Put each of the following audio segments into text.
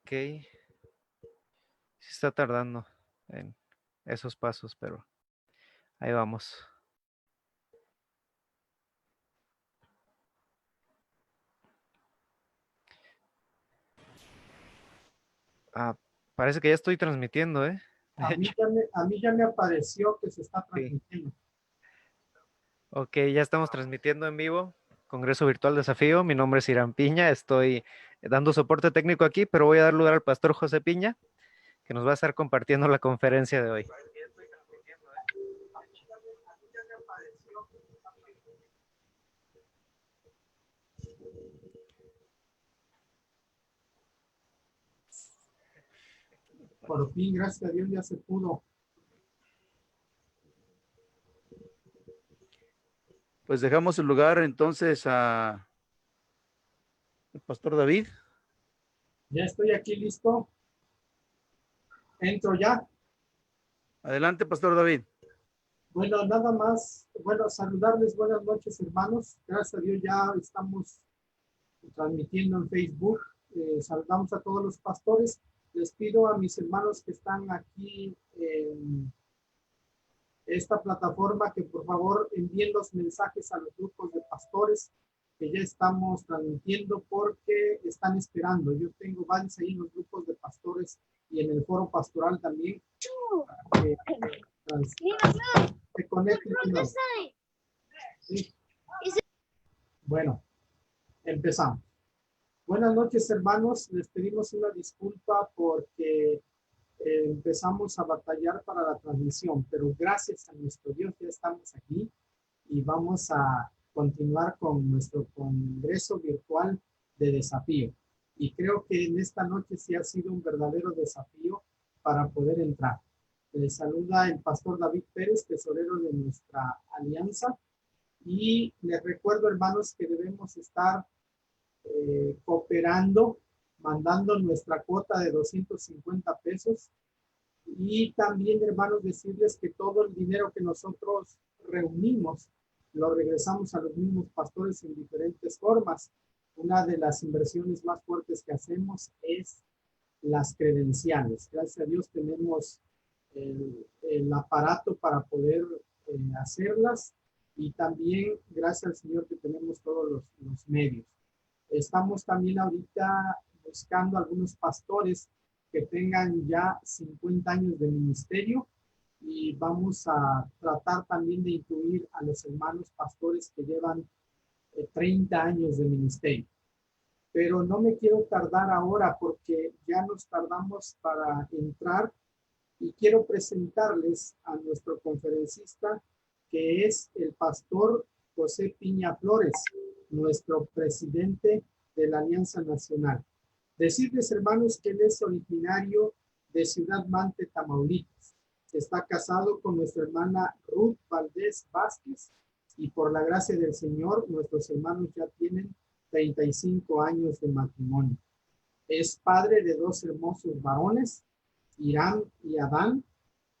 Sí está tardando en esos pasos, pero ahí vamos. Ah, parece que ya estoy transmitiendo, ¿eh? De hecho, A mí ya me apareció que se está sí. transmitiendo. Ok, ya estamos transmitiendo en vivo. Congreso Virtual Desafío. Mi nombre es Irán Piña. Estoy dando soporte técnico aquí, pero voy a dar lugar al pastor José Piña, que nos va a estar compartiendo la conferencia de hoy. Por fin, gracias a Dios, ya se pudo. Pues dejamos el lugar entonces a el pastor David. Ya estoy aquí listo. Entro ya. Adelante, pastor David. Bueno, nada más, bueno, saludarles, buenas noches, hermanos. Gracias a Dios ya estamos transmitiendo en Facebook. Saludamos a todos los pastores. Les pido a mis hermanos que están aquí en esta plataforma que por favor envíen los mensajes a los grupos de pastores que ya estamos transmitiendo porque están esperando. Yo tengo varios ahí en los grupos de pastores y en el foro pastoral también. Que se conecten. Sí. Bueno, empezamos. Buenas noches, hermanos. Les pedimos una disculpa porque empezamos a batallar para la transmisión, pero gracias a nuestro Dios ya estamos aquí y vamos a continuar con nuestro congreso virtual de desafío. Y creo que en esta noche sí ha sido un verdadero desafío para poder entrar. Les saluda el pastor David Pérez, tesorero de nuestra alianza. Y les recuerdo, hermanos, que debemos estar cooperando, mandando nuestra cuota de 250 pesos. Y también, hermanos, decirles que todo el dinero que nosotros reunimos lo regresamos a los mismos pastores en diferentes formas. Una de las inversiones más fuertes que hacemos es las credenciales. Gracias a Dios tenemos el aparato para poder hacerlas y también gracias al Señor que tenemos todos los medios. Estamos también ahorita buscando algunos pastores que tengan ya 50 años de ministerio y vamos a tratar también de incluir a los hermanos pastores que llevan 30 años de ministerio. Pero no me quiero tardar ahora porque ya nos tardamos para entrar y quiero presentarles a nuestro conferencista que es el pastor José Piña Flores, nuestro presidente de la Alianza Nacional. Decirles, hermanos, que él es originario de Ciudad Mante, Tamaulipas. Está casado con nuestra hermana Ruth Valdés Vázquez y por la gracia del Señor, nuestros hermanos ya tienen 35 años de matrimonio. Es padre de dos hermosos varones, Irán y Adán,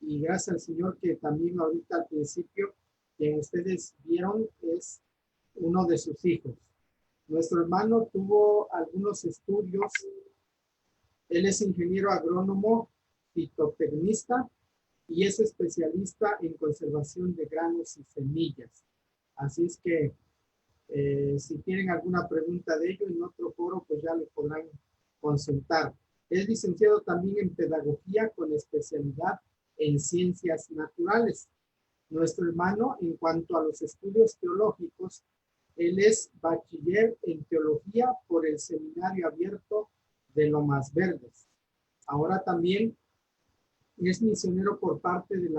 y gracias al Señor que también ahorita al principio, quien ustedes vieron es uno de sus hijos. Nuestro hermano tuvo algunos estudios. Él es ingeniero agrónomo, fitotecnista y es especialista en conservación de granos y semillas. Así es que si tienen alguna pregunta de ello en otro foro, pues ya le podrán consultar. Es licenciado también en pedagogía con especialidad en ciencias naturales. Nuestro hermano, en cuanto a los estudios teológicos, él es bachiller en teología por el Seminario Abierto de Lomas Verdes. Ahora también es misionero por parte de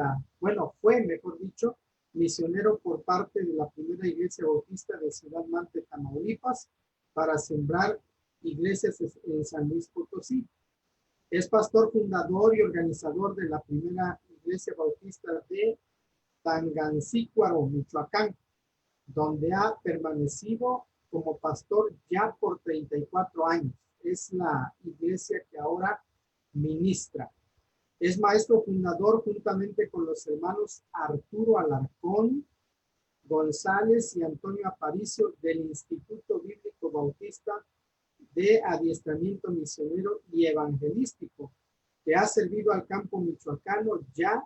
fue, mejor dicho, misionero por parte de la primera iglesia bautista de Ciudad Mante, Tamaulipas, para sembrar iglesias en San Luis Potosí. Es pastor fundador y organizador de la primera iglesia bautista de Tangancícuaro, Michoacán, donde ha permanecido como pastor ya por 34 años. Es la iglesia que ahora ministra. Es maestro fundador juntamente con los hermanos Arturo Alarcón González y Antonio Aparicio del Instituto Bíblico Bautista de adiestramiento misionero y evangelístico, que ha servido al campo michoacano ya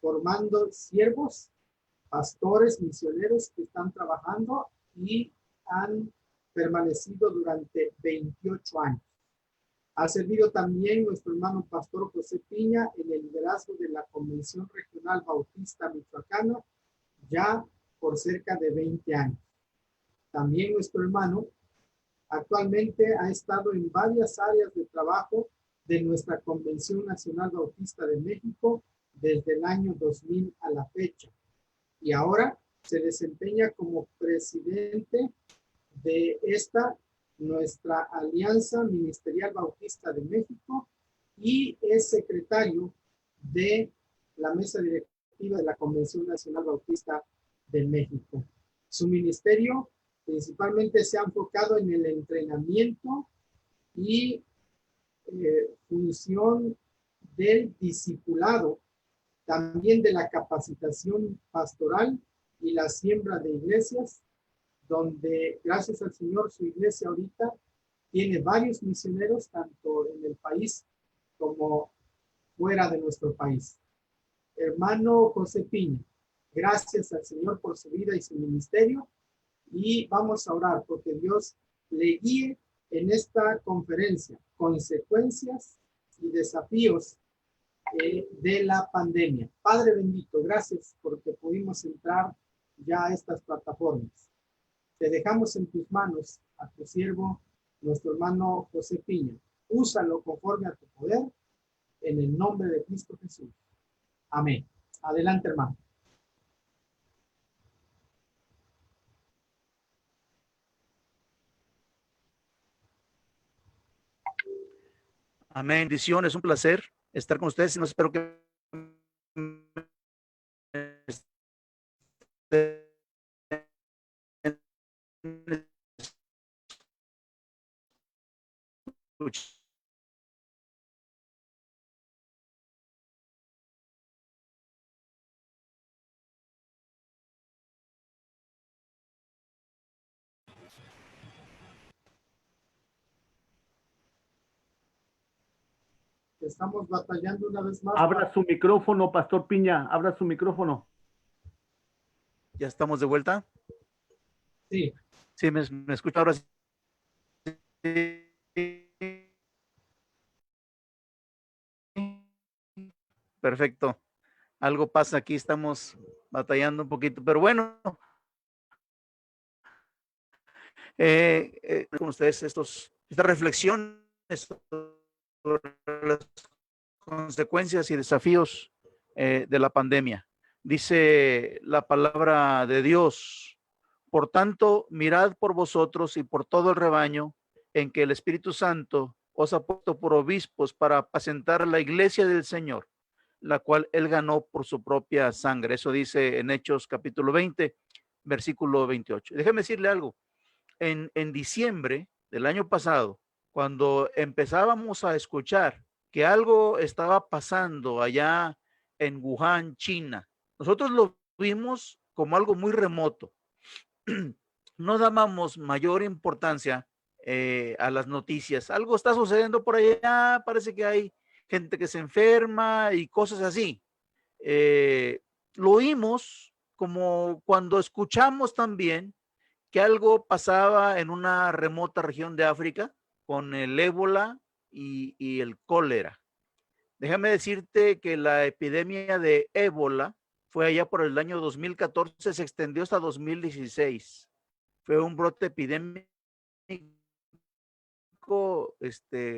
formando siervos, pastores, misioneros que están trabajando y han permanecido durante 28 años. Ha servido también nuestro hermano pastor José Piña en el liderazgo de la Convención Regional Bautista Michoacana ya por cerca de 20 años. También nuestro hermano actualmente ha estado en varias áreas de trabajo de nuestra Convención Nacional Bautista de México desde el año 2000 a la fecha. Y ahora se desempeña como presidente de nuestra Alianza Ministerial Bautista de México, y es secretario de la mesa directiva de la Convención Nacional Bautista de México. Su ministerio principalmente se ha enfocado en el entrenamiento y función del discipulado, también de la capacitación pastoral y la siembra de iglesias, donde gracias al Señor su iglesia ahorita tiene varios misioneros, tanto en el país como fuera de nuestro país. Hermano José Piña, gracias al Señor por su vida y su ministerio, y vamos a orar porque Dios le guíe en esta conferencia, consecuencias y desafíos de la pandemia. Padre bendito, gracias porque pudimos entrar ya a estas plataformas. Te dejamos en tus manos a tu siervo, nuestro hermano José Piña. Úsalo conforme a tu poder, en el nombre de Cristo Jesús. Amén. Adelante, hermano. Amén. Bendición, es un placer estar con ustedes y no espero que Estamos batallando una vez más. Abra su micrófono, Pastor Piña, abra su micrófono. ¿Ya estamos de vuelta? Sí. Sí, me escucha ahora sí. Perfecto. Algo pasa aquí, estamos batallando un poquito, pero bueno. Con ustedes estas reflexiones sobre las consecuencias y desafíos de la pandemia. Dice la palabra de Dios: por tanto, mirad por vosotros y por todo el rebaño en que el Espíritu Santo os ha puesto por obispos para apacentar la iglesia del Señor, la cual él ganó por su propia sangre. Eso dice en Hechos capítulo 20, versículo 28. Déjeme decirle algo. En diciembre del año pasado, cuando empezábamos a escuchar que algo estaba pasando allá en Wuhan, China, nosotros lo vimos como algo muy remoto. No dábamos mayor importancia a las noticias. Algo está sucediendo por allá, parece que hay gente que se enferma y cosas así. Lo oímos como cuando escuchamos también que algo pasaba en una remota región de África con el ébola y el cólera. Déjame decirte que la epidemia de ébola fue allá por el año 2014, se extendió hasta 2016. Fue un brote epidémico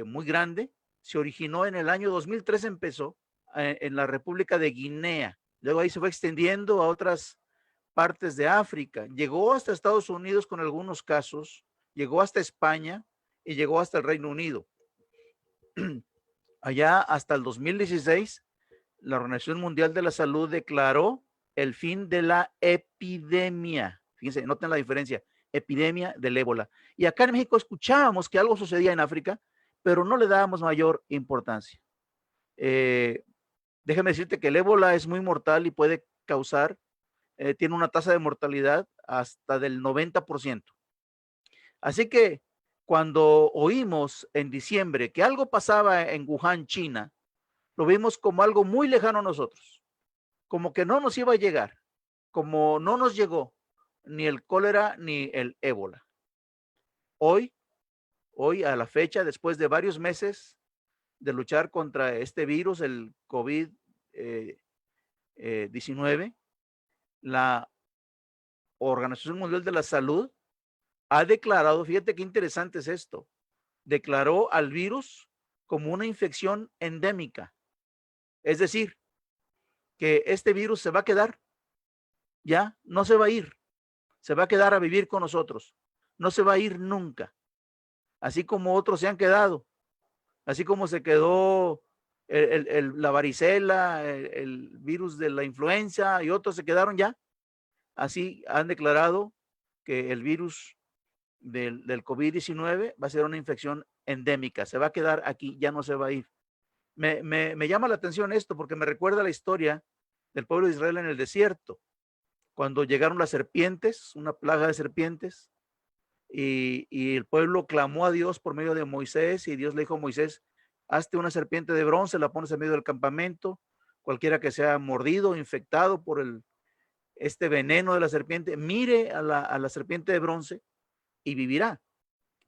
muy grande. Se originó en el año 2003, empezó en la República de Guinea. Luego ahí se fue extendiendo a otras partes de África. Llegó hasta Estados Unidos con algunos casos, llegó hasta España y llegó hasta el Reino Unido. Allá hasta el 2016, la Organización Mundial de la Salud declaró el fin de la epidemia. Fíjense, noten la diferencia, epidemia del ébola. Y acá en México escuchábamos que algo sucedía en África, pero no le dábamos mayor importancia. Déjame decirte que el ébola es muy mortal y puede causar, tiene una tasa de mortalidad hasta del 90%. Así que cuando oímos en diciembre que algo pasaba en Wuhan, China, lo vimos como algo muy lejano a nosotros, como que no nos iba a llegar, como no nos llegó ni el cólera ni el ébola. Hoy a la fecha, después de varios meses de luchar contra este virus, el COVID-19, la Organización Mundial de la Salud ha declarado, fíjate qué interesante es esto, declaró al virus como una infección endémica. Es decir, que este virus se va a quedar, ya no se va a ir, se va a quedar a vivir con nosotros, no se va a ir nunca, así como otros se han quedado, así como se quedó la varicela, el virus de la influenza y otros se quedaron ya, así han declarado que el virus del COVID-19 va a ser una infección endémica, se va a quedar aquí, ya no se va a ir. Me llama la atención esto porque me recuerda la historia del pueblo de Israel en el desierto, cuando llegaron las serpientes, una plaga de serpientes, y el pueblo clamó a Dios por medio de Moisés, y Dios le dijo a Moisés, hazte una serpiente de bronce, la pones en medio del campamento, cualquiera que sea mordido o infectado por este veneno de la serpiente, mire a la serpiente de bronce y vivirá.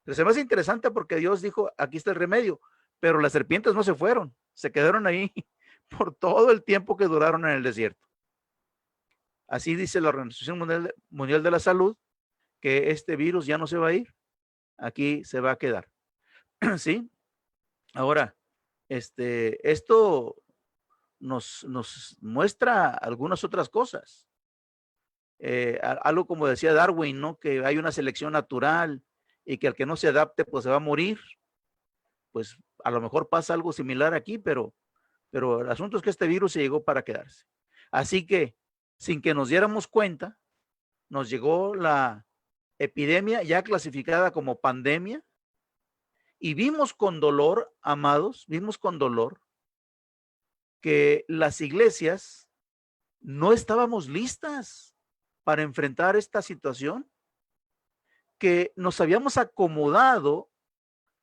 Pero se me hace interesante porque Dios dijo, aquí está el remedio, pero las serpientes no se fueron, se quedaron ahí por todo el tiempo que duraron en el desierto. Así dice la Organización Mundial de la Salud, que este virus ya no se va a ir, aquí se va a quedar. ¿Sí? Ahora, esto nos muestra algunas otras cosas. Algo como decía Darwin, ¿no? Que hay una selección natural y que al que no se adapte, pues se va a morir. Pues a lo mejor pasa algo similar aquí, pero el asunto es que este virus se llegó para quedarse. Así que, sin que nos diéramos cuenta, nos llegó la epidemia ya clasificada como pandemia y vimos con dolor, amados, vimos con dolor que las iglesias no estábamos listas para enfrentar esta situación, que nos habíamos acomodado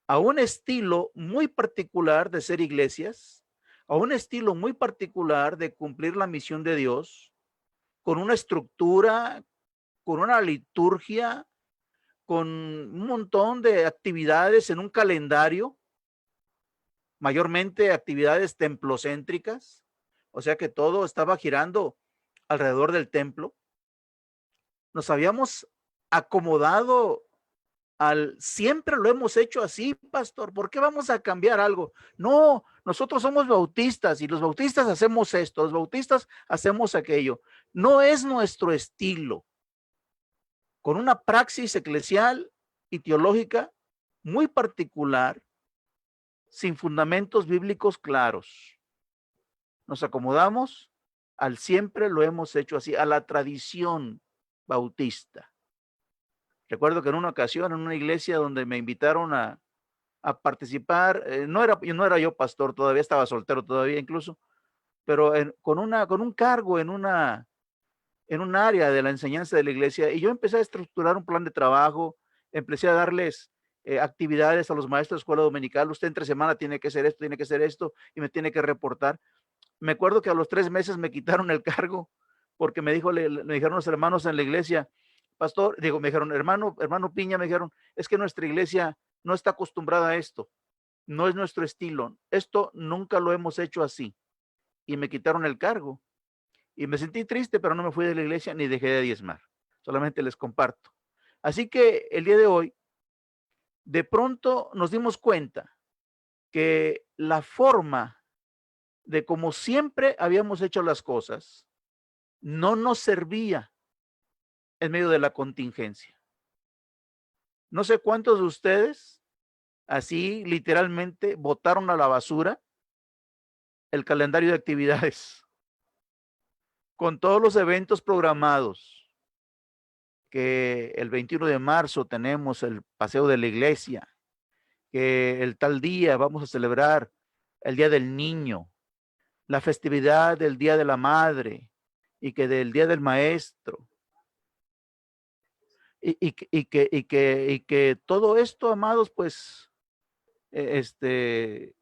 a un estilo muy particular de ser iglesias, a un estilo muy particular de cumplir la misión de Dios, con una estructura, con una liturgia, con un montón de actividades en un calendario, mayormente actividades templocéntricas, o sea que todo estaba girando alrededor del templo. Nos habíamos acomodado siempre lo hemos hecho así, pastor, ¿por qué vamos a cambiar algo? No, nosotros somos bautistas y los bautistas hacemos esto, los bautistas hacemos aquello. No es nuestro estilo. Con una praxis eclesial y teológica muy particular, sin fundamentos bíblicos claros. Nos acomodamos al siempre lo hemos hecho así, a la tradición bautista. Recuerdo que en una ocasión, en una iglesia donde me invitaron a participar, no era yo pastor todavía, estaba soltero todavía incluso, pero con un cargo en un área de la enseñanza de la iglesia, y yo empecé a estructurar un plan de trabajo, empecé a darles actividades a los maestros de escuela dominical. Usted entre semana tiene que hacer esto y me tiene que reportar. Me acuerdo que a los 3 meses me quitaron el cargo porque me dijeron los hermanos en la iglesia, pastor, me dijeron, hermano Piña, me dijeron, es que nuestra iglesia no está acostumbrada a esto, no es nuestro estilo, esto nunca lo hemos hecho así, y me quitaron el cargo. Y me sentí triste, pero no me fui de la iglesia ni dejé de diezmar. Solamente les comparto. Así que el día de hoy, de pronto nos dimos cuenta que la forma de como siempre habíamos hecho las cosas no nos servía en medio de la contingencia. No sé cuántos de ustedes así literalmente botaron a la basura el calendario de actividades con todos los eventos programados, que el 21 de marzo tenemos el paseo de la iglesia, que el tal día vamos a celebrar el Día del Niño, la festividad del Día de la Madre y que del Día del Maestro. y que todo esto, amados, pues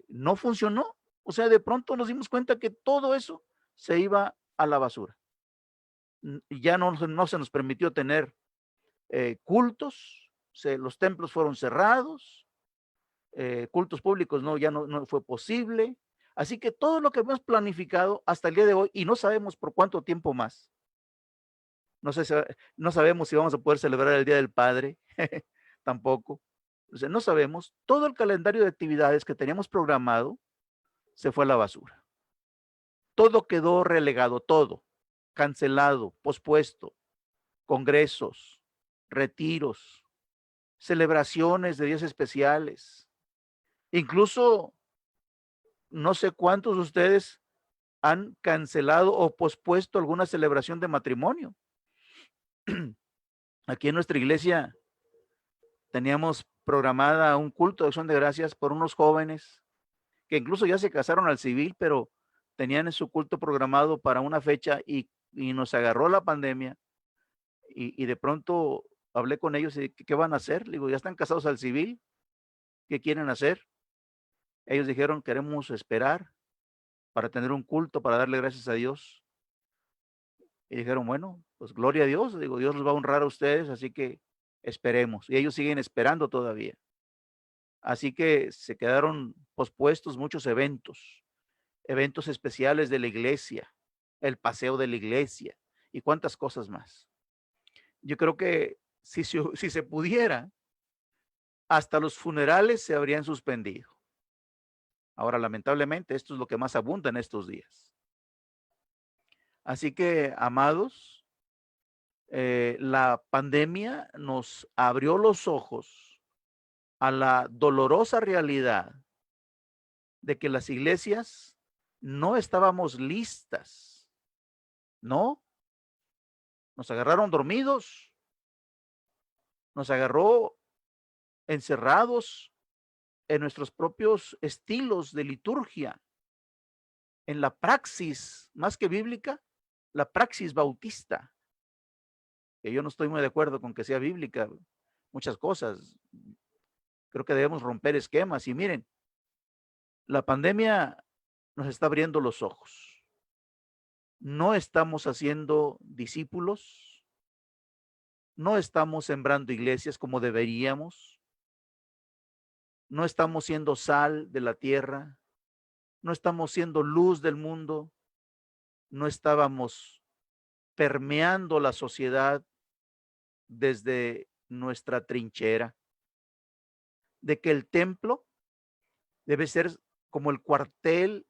no funcionó. O sea, de pronto nos dimos cuenta que todo eso se iba a la basura. Ya no se nos permitió tener cultos, los templos fueron cerrados, cultos públicos ya no fue posible. Así que todo lo que hemos planificado hasta el día de hoy, y no sabemos por cuánto tiempo más, no sabemos si vamos a poder celebrar el Día del Padre, tampoco. O sea, no sabemos. Todo el calendario de actividades que teníamos programado se fue a la basura. Todo quedó relegado, todo, cancelado, pospuesto, congresos, retiros, celebraciones de días especiales. Incluso no sé cuántos de ustedes han cancelado o pospuesto alguna celebración de matrimonio. Aquí en nuestra iglesia teníamos programada un culto de acción de gracias por unos jóvenes que incluso ya se casaron al civil, pero tenían su culto programado para una fecha y nos agarró la pandemia y de pronto hablé con ellos y ¿qué van a hacer? Le digo, ya están casados al civil, ¿qué quieren hacer? Ellos dijeron, queremos esperar para tener un culto, para darle gracias a Dios. Y dijeron, bueno, pues gloria a Dios, digo, Dios los va a honrar a ustedes, así que esperemos. Y ellos siguen esperando todavía. Así que se quedaron pospuestos muchos eventos especiales de la iglesia, el paseo de la iglesia y cuántas cosas más. Yo creo que si se pudiera, hasta los funerales se habrían suspendido. Ahora, lamentablemente, esto es lo que más abunda en estos días. Así que, amados, la pandemia nos abrió los ojos a la dolorosa realidad de que las iglesias no estábamos listas, ¿no? Nos agarraron dormidos, nos agarró encerrados en nuestros propios estilos de liturgia, en la praxis, más que bíblica, la praxis bautista, que yo no estoy muy de acuerdo con que sea bíblica, muchas cosas. Creo que debemos romper esquemas y miren, la pandemia nos está abriendo los ojos. No estamos haciendo discípulos, no estamos sembrando iglesias como deberíamos, no estamos siendo sal de la tierra, no estamos siendo luz del mundo, no estábamos permeando la sociedad desde nuestra trinchera, de que el templo debe ser como el cuartel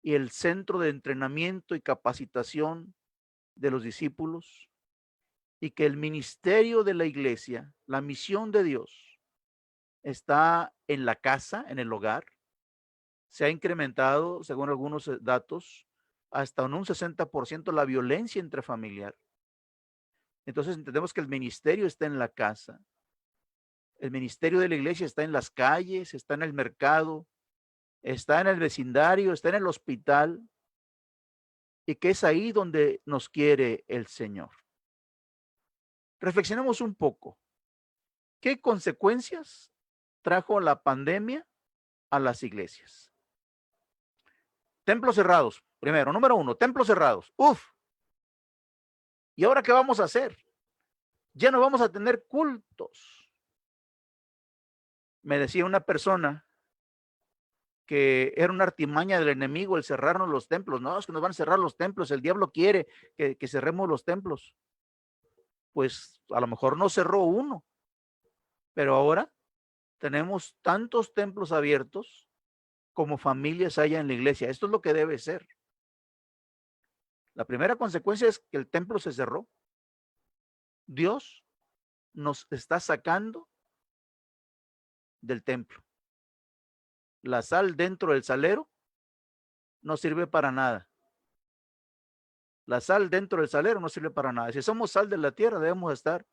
y el centro de entrenamiento y capacitación de los discípulos, y que el ministerio de la iglesia, la misión de Dios, está en la casa, en el hogar. Se ha incrementado, según algunos datos, hasta en un 60% la violencia intrafamiliar. Entonces entendemos que el ministerio está en la casa. El ministerio de la iglesia está en las calles, está en el mercado, está en el vecindario, está en el hospital, y que es ahí donde nos quiere el Señor. Reflexionemos un poco. ¿Qué consecuencias trajo la pandemia a las iglesias? Templos cerrados. Primero, número uno, templos cerrados. Uf. ¿Y ahora qué vamos a hacer? Ya no vamos a tener cultos. Me decía una persona que era una artimaña del enemigo el cerrarnos los templos. No, es que nos van a cerrar los templos. El diablo quiere que cerremos los templos. Pues a lo mejor no cerró uno, pero ahora tenemos tantos templos abiertos como familias haya en la iglesia. Esto es lo que debe ser. La primera consecuencia es que el templo se cerró. Dios nos está sacando del templo. La sal dentro del salero no sirve para nada. La sal dentro del salero no sirve para nada. Si somos sal de la tierra, debemos estar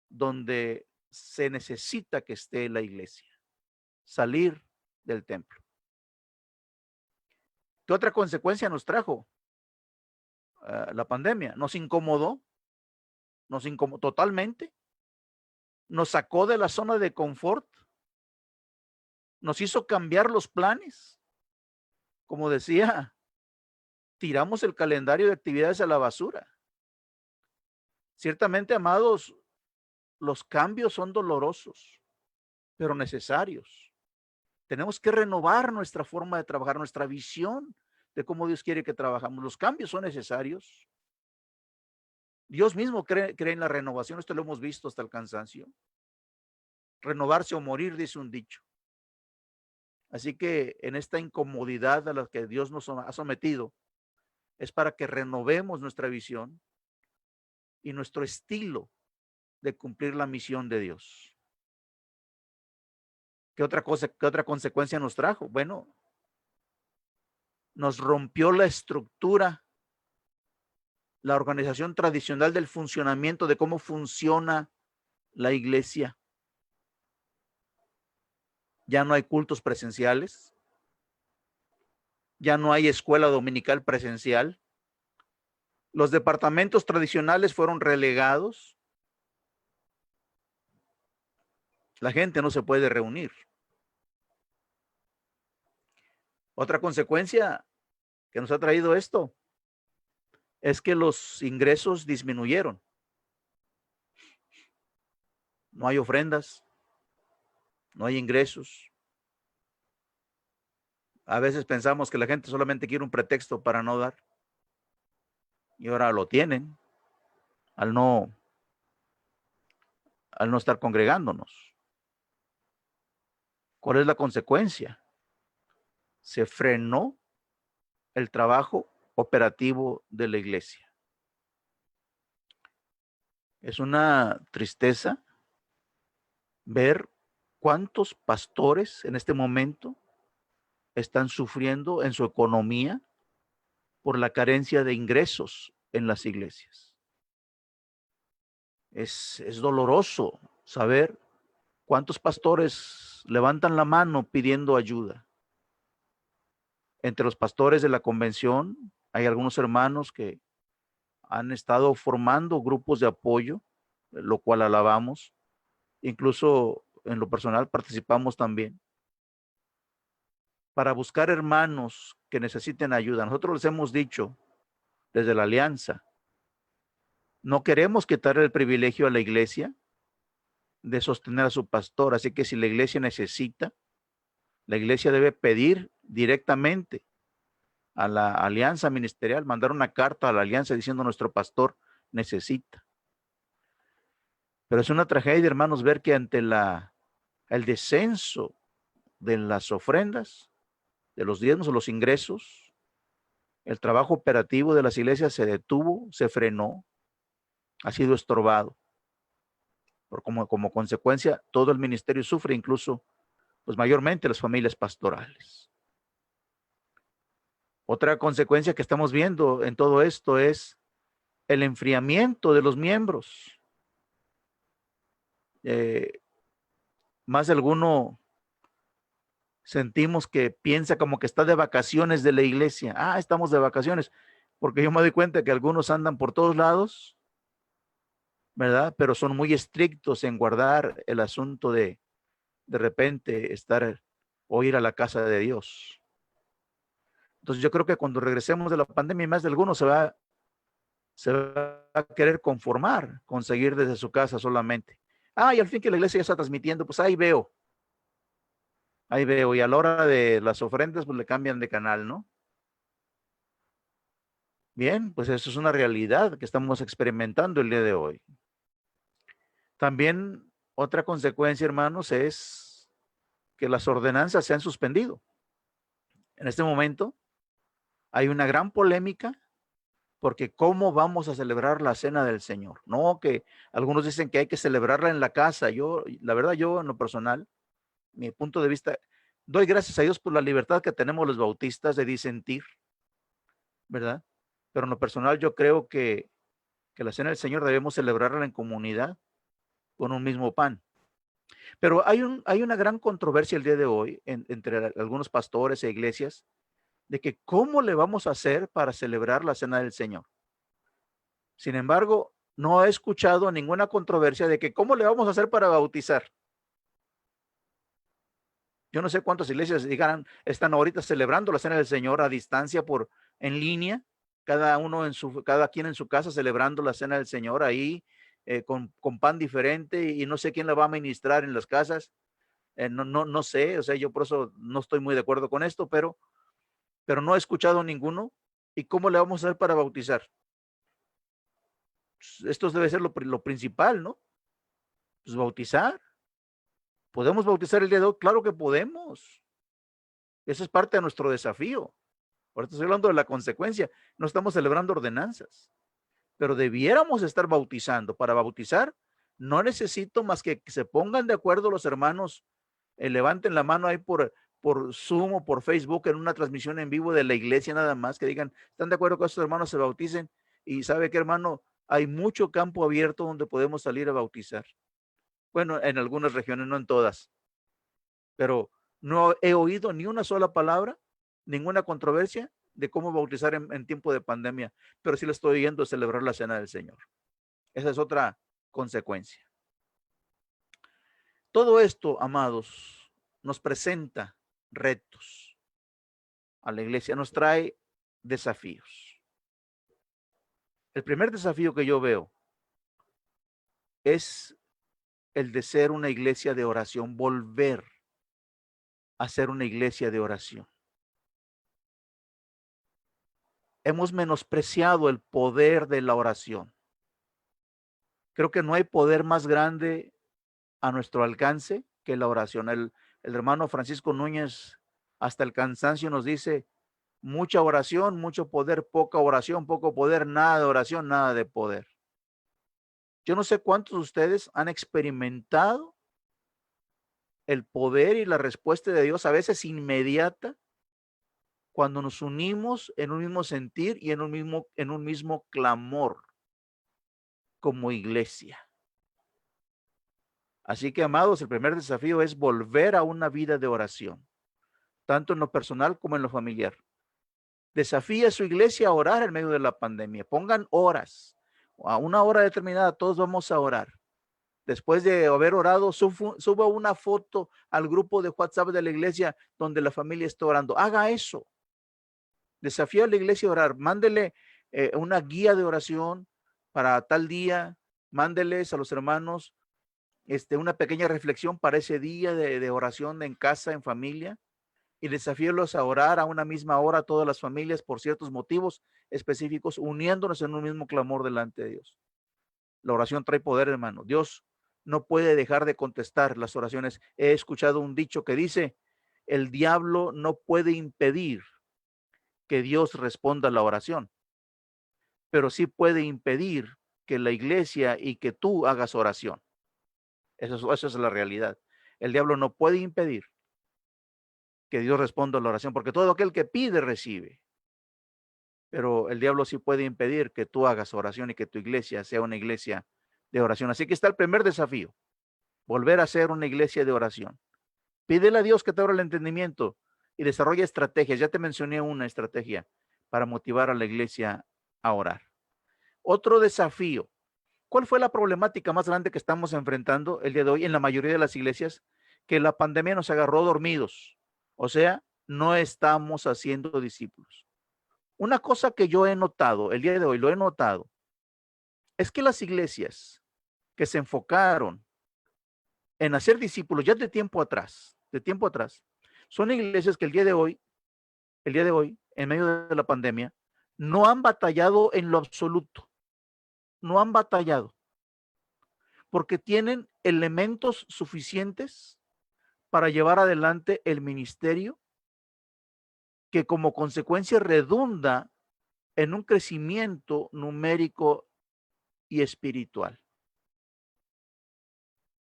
donde se necesita que esté la iglesia. Salir del templo. ¿Qué otra consecuencia nos trajo la pandemia? Nos incomodó totalmente. nos sacó de la zona de confort, nos hizo cambiar los planes. Como decía, tiramos el calendario de actividades a la basura. Ciertamente, amados, los cambios son dolorosos, pero necesarios. Tenemos que renovar nuestra forma de trabajar, nuestra visión de cómo Dios quiere que trabajamos. Los cambios son necesarios. Dios mismo cree en la renovación. Esto lo hemos visto hasta el cansancio. Renovarse o morir, dice un dicho. Así que en esta incomodidad a la que Dios nos ha sometido, es para que renovemos nuestra visión y nuestro estilo de cumplir la misión de Dios. ¿Qué otra consecuencia nos trajo? Bueno, nos rompió la estructura, la organización tradicional del funcionamiento, de cómo funciona la iglesia. Ya no hay cultos presenciales, ya no hay escuela dominical presencial. Los departamentos tradicionales fueron relegados. La gente no se puede reunir. Otra consecuencia que nos ha traído esto es que los ingresos disminuyeron. No hay ofrendas, no hay ingresos. A veces pensamos que la gente solamente quiere un pretexto para no dar. Y ahora lo tienen al no estar congregándonos. ¿Cuál es la consecuencia? Se frenó el trabajo operativo de la iglesia. Es una tristeza ver cuántos pastores en este momento están sufriendo en su economía por la carencia de ingresos en las iglesias. Es doloroso saber cuántos pastores levantan la mano pidiendo ayuda. Entre los pastores de la convención hay algunos hermanos que han estado formando grupos de apoyo, lo cual alabamos. Incluso en lo personal participamos también para buscar hermanos que necesiten ayuda. Nosotros les hemos dicho desde la alianza, no queremos quitar el privilegio a la iglesia de sostener a su pastor, así que si la iglesia necesita, la iglesia debe pedir directamente a la alianza ministerial, mandar una carta a la alianza diciendo nuestro pastor necesita. Pero es una tragedia, hermanos, ver que ante el descenso de las ofrendas, de los diezmos o los ingresos, el trabajo operativo de las iglesias se detuvo, se frenó, ha sido estorbado. Como consecuencia, todo el ministerio sufre, incluso, pues mayormente las familias pastorales. Otra consecuencia que estamos viendo en todo esto es el enfriamiento de los miembros. Más de alguno sentimos que piensa como que está de vacaciones de la iglesia. Ah, estamos de vacaciones, porque yo me doy cuenta que algunos andan por todos lados, ¿verdad? Pero son muy estrictos en guardar el asunto de repente estar o ir a la casa de Dios. Entonces yo creo que cuando regresemos de la pandemia, más de algunos se va a querer conformar con seguir desde su casa solamente. Ah, y al fin que la iglesia ya está transmitiendo, pues ahí veo. Y a la hora de las ofrendas, pues le cambian de canal, ¿no? Bien, pues eso es una realidad que estamos experimentando el día de hoy. También otra consecuencia, hermanos, es que las ordenanzas se han suspendido. En este momento hay una gran polémica porque ¿cómo vamos a celebrar la cena del Señor? No, que algunos dicen que hay que celebrarla en la casa. La verdad, yo en lo personal, mi punto de vista, doy gracias a Dios por la libertad que tenemos los bautistas de disentir, ¿verdad? Pero en lo personal yo creo que la cena del Señor debemos celebrarla en comunidad con un mismo pan. Pero hay una gran controversia el día de hoy entre algunos pastores e iglesias de que cómo le vamos a hacer para celebrar la cena del Señor. Sin embargo, no he escuchado ninguna controversia de que cómo le vamos a hacer para bautizar. Yo no sé cuántas iglesias digan, están ahorita celebrando la cena del Señor a distancia en línea, cada quien en su casa celebrando la cena del Señor ahí, con pan diferente, y no sé quién la va a ministrar en las casas. No sé, o sea, yo por eso no estoy muy de acuerdo con esto, pero no he escuchado ninguno. ¿Y cómo le vamos a hacer para bautizar? Esto debe ser lo principal, ¿no? Pues bautizar. ¿Podemos bautizar el día de hoy? Claro que podemos. Esa es parte de nuestro desafío. Ahorita estoy hablando de la consecuencia. No estamos celebrando ordenanzas, pero debiéramos estar bautizando. Para bautizar, no necesito más que se pongan de acuerdo los hermanos, levanten la mano ahí por Zoom o por Facebook en una transmisión en vivo de la iglesia nada más, que digan, ¿están de acuerdo que estos hermanos se bauticen? Y sabe qué, hermano, hay mucho campo abierto donde podemos salir a bautizar. Bueno, en algunas regiones, no en todas, pero no he oído ni una sola palabra, ninguna controversia de cómo bautizar en tiempo de pandemia, pero sí le estoy oyendo celebrar la cena del Señor. Esa es otra consecuencia. Todo esto, amados, nos presenta retos a la iglesia, nos trae desafíos. El primer desafío que yo veo es el de ser una iglesia de oración, volver a ser una iglesia de oración. Hemos menospreciado el poder de la oración. Creo que no hay poder más grande a nuestro alcance que la oración. El hermano Francisco Núñez hasta el cansancio nos dice, mucha oración, mucho poder, poca oración, poco poder, nada de oración, nada de poder. Yo no sé cuántos de ustedes han experimentado el poder y la respuesta de Dios, a veces inmediata, cuando nos unimos en un mismo sentir y en un mismo clamor como iglesia. Así que, amados, el primer desafío es volver a una vida de oración, tanto en lo personal como en lo familiar. Desafía a su iglesia a orar en medio de la pandemia. Pongan horas, a una hora determinada, todos vamos a orar. Después de haber orado, suba una foto al grupo de WhatsApp de la iglesia donde la familia está orando. Haga eso. Desafía a la iglesia a orar. Mándele una guía de oración para tal día. Mándeles a los hermanos una pequeña reflexión para ese día de oración en casa, en familia, y desafíelos a orar a una misma hora todas las familias por ciertos motivos específicos, uniéndonos en un mismo clamor delante de Dios. La oración trae poder, hermano. Dios no puede dejar de contestar las oraciones. He escuchado un dicho que dice, el diablo no puede impedir que Dios responda a la oración, pero sí puede impedir que la iglesia y que tú hagas oración. Eso es la realidad. El diablo no puede impedir que Dios responda a la oración, porque todo aquel que pide, recibe. Pero el diablo sí puede impedir que tú hagas oración y que tu iglesia sea una iglesia de oración. Así que está el primer desafío, volver a ser una iglesia de oración. Pídele a Dios que te abra el entendimiento y desarrolla estrategias. Ya te mencioné una estrategia para motivar a la iglesia a orar. Otro desafío. ¿Cuál fue la problemática más grande que estamos enfrentando el día de hoy en la mayoría de las iglesias? Que la pandemia nos agarró dormidos. O sea, no estamos haciendo discípulos. Una cosa que yo he notado, el día de hoy lo he notado, es que las iglesias que se enfocaron en hacer discípulos ya de tiempo atrás, son iglesias que el día de hoy, en medio de la pandemia, no han batallado en lo absoluto. No han batallado porque tienen elementos suficientes para llevar adelante el ministerio que como consecuencia redunda en un crecimiento numérico y espiritual.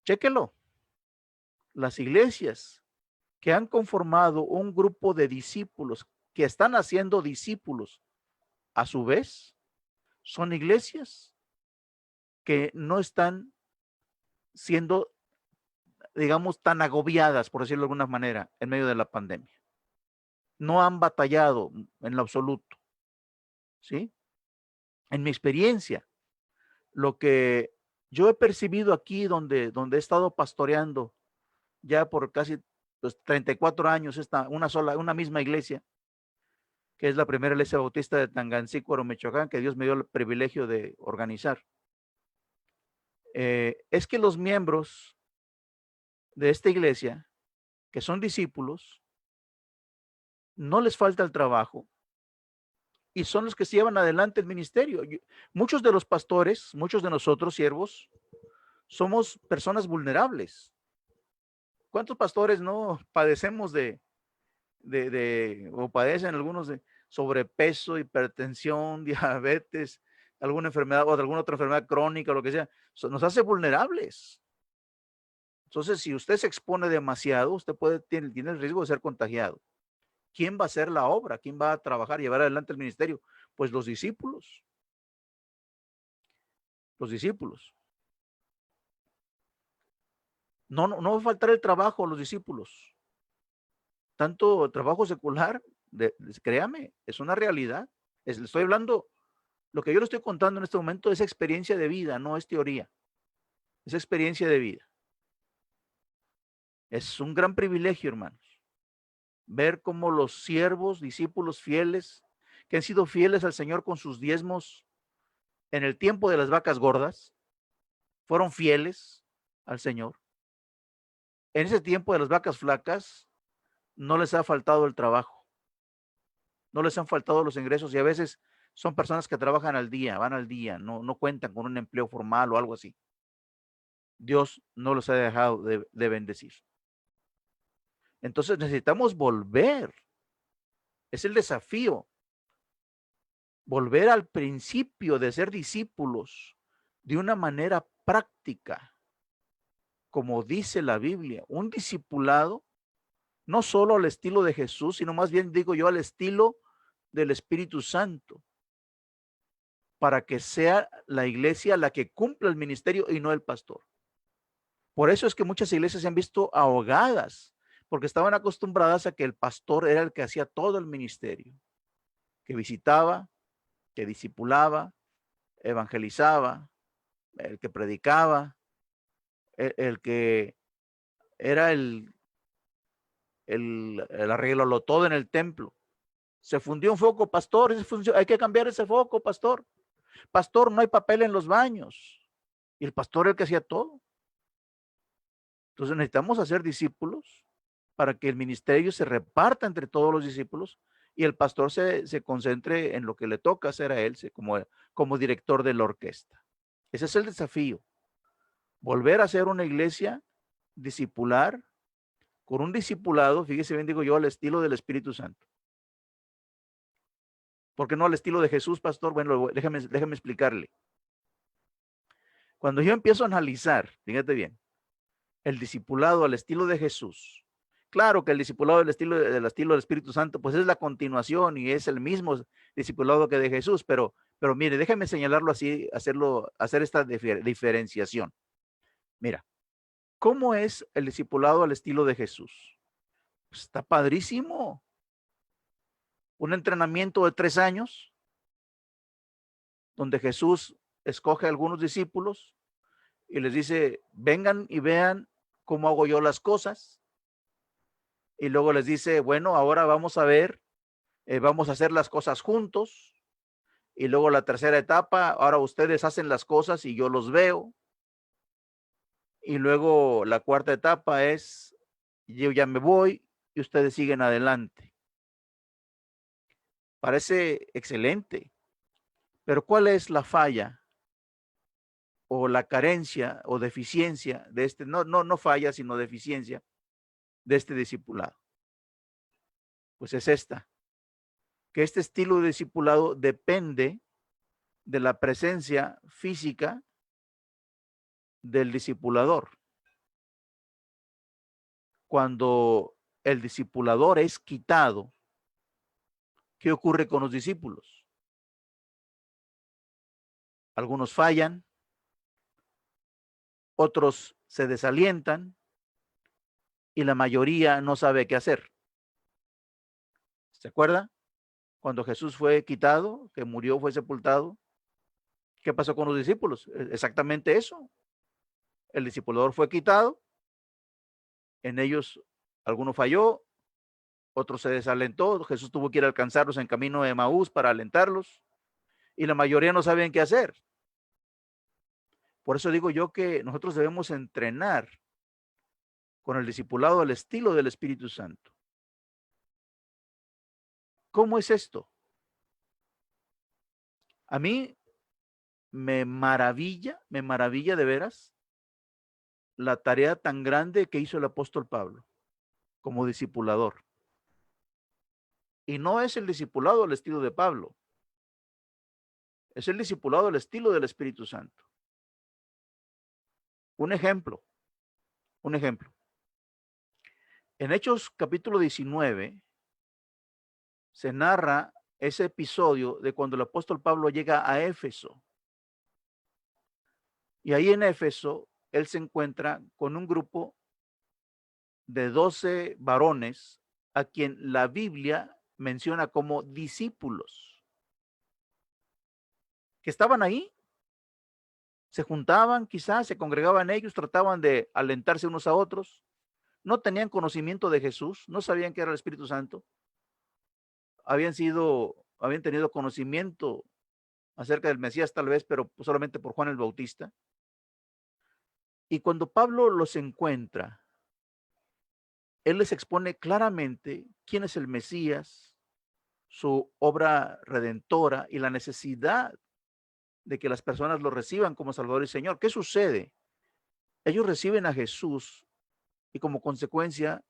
Chéquelo. Las iglesias que han conformado un grupo de discípulos que están haciendo discípulos a su vez, son iglesias que no están siendo, digamos, tan agobiadas, por decirlo de alguna manera, en medio de la pandemia. No han batallado en lo absoluto. ¿Sí? En mi experiencia, Lo que yo he percibido aquí donde he estado pastoreando ya por casi pues, 34 años, una misma iglesia, que es la primera iglesia bautista de Tangancícuaro, Michoacán, que Dios me dio el privilegio de organizar. Es que los miembros de esta iglesia, que son discípulos, no les falta el trabajo y son los que se llevan adelante el ministerio. Muchos de los pastores, muchos de nosotros, siervos, somos personas vulnerables. ¿Cuántos pastores no padecemos o padecen algunos de sobrepeso, hipertensión, diabetes, alguna enfermedad o de alguna otra enfermedad crónica, lo que sea? Nos hace vulnerables. Entonces, si usted se expone demasiado, usted tiene el riesgo de ser contagiado. ¿Quién va a hacer la obra? ¿Quién va a trabajar, llevar adelante el ministerio? Pues los discípulos. Los discípulos. No va a faltar el trabajo a los discípulos. Tanto trabajo secular, créame, es una realidad. Le estoy hablando, lo que yo le estoy contando en este momento es experiencia de vida, no es teoría. Es experiencia de vida. Es un gran privilegio, hermanos, ver cómo los siervos, discípulos fieles, que han sido fieles al Señor con sus diezmos en el tiempo de las vacas gordas, fueron fieles al Señor. En ese tiempo de las vacas flacas, no les ha faltado el trabajo, no les han faltado los ingresos y a veces son personas que trabajan al día, van al día, no cuentan con un empleo formal o algo así. Dios no los ha dejado de bendecir. Entonces necesitamos volver. Es el desafío. Volver al principio de ser discípulos de una manera práctica, como dice la Biblia, un discipulado no solo al estilo de Jesús, sino más bien digo yo al estilo del Espíritu Santo, para que sea la iglesia la que cumpla el ministerio y no el pastor. Por eso es que muchas iglesias se han visto ahogadas, porque estaban acostumbradas a que el pastor era el que hacía todo el ministerio, que visitaba, que discipulaba, evangelizaba, el que predicaba, el que era el arreglo todo en el templo. Se fundió un foco, pastor, hay que cambiar ese foco, pastor. Pastor, no hay papel en los baños. Y el pastor era el que hacía todo. Entonces necesitamos hacer discípulos para que el ministerio se reparta entre todos los discípulos y el pastor se concentre en lo que le toca hacer a él como director de la orquesta. Ese es el desafío. Volver a ser una iglesia discipular, con un discipulado, fíjese bien, digo yo, al estilo del Espíritu Santo. ¿Por qué no al estilo de Jesús, pastor? Bueno, déjame explicarle. Cuando yo empiezo a analizar, fíjate bien, el discipulado al estilo de Jesús, claro que el discipulado del estilo del Espíritu Santo, pues es la continuación y es el mismo discipulado que de Jesús, pero mire, déjame señalarlo así, hacer esta diferenciación. Mira, ¿cómo es el discipulado al estilo de Jesús? Pues está padrísimo. Un entrenamiento de 3 años, donde Jesús escoge a algunos discípulos y les dice, vengan y vean cómo hago yo las cosas. Y luego les dice, bueno, ahora vamos a ver, vamos a hacer las cosas juntos. Y luego la tercera etapa, ahora ustedes hacen las cosas y yo los veo. Y luego la cuarta etapa es, yo ya me voy y ustedes siguen adelante. Parece excelente, pero ¿cuál es la falla o la carencia o deficiencia de este, no falla, sino deficiencia de este discipulado? Pues es esta, que este estilo de discipulado depende de la presencia física del discipulador. Cuando el discipulador es quitado, ¿qué ocurre con los discípulos? Algunos fallan, otros se desalientan y la mayoría no sabe qué hacer. ¿Se acuerda? Cuando Jesús fue quitado, que murió, fue sepultado, ¿Qué pasó con los discípulos? Exactamente eso. El discipulador fue quitado, en ellos alguno falló, otro se desalentó, Jesús tuvo que ir a alcanzarlos en camino de Emaús para alentarlos, y la mayoría no sabían qué hacer. Por eso digo yo que nosotros debemos entrenar con el discipulado al estilo del Espíritu Santo. ¿Cómo es esto? A mí me maravilla de veras la tarea tan grande que hizo el apóstol Pablo como discipulador. Y no es el discipulado al estilo de Pablo, es el discipulado al estilo del Espíritu Santo. Un ejemplo. En Hechos capítulo 19 se narra ese episodio de cuando el apóstol Pablo llega a Éfeso. Y ahí en Éfeso él se encuentra con un grupo de 12 varones a quien la Biblia menciona como discípulos, que estaban ahí, se juntaban, quizás se congregaban ellos, trataban de alentarse unos a otros, no tenían conocimiento de Jesús, no sabían que era el Espíritu Santo, habían tenido conocimiento acerca del Mesías tal vez, pero solamente por Juan el Bautista. Y cuando Pablo los encuentra, él les expone claramente quién es el Mesías, su obra redentora y la necesidad de que las personas lo reciban como Salvador y Señor. ¿Qué sucede? Ellos reciben a Jesús y como consecuencia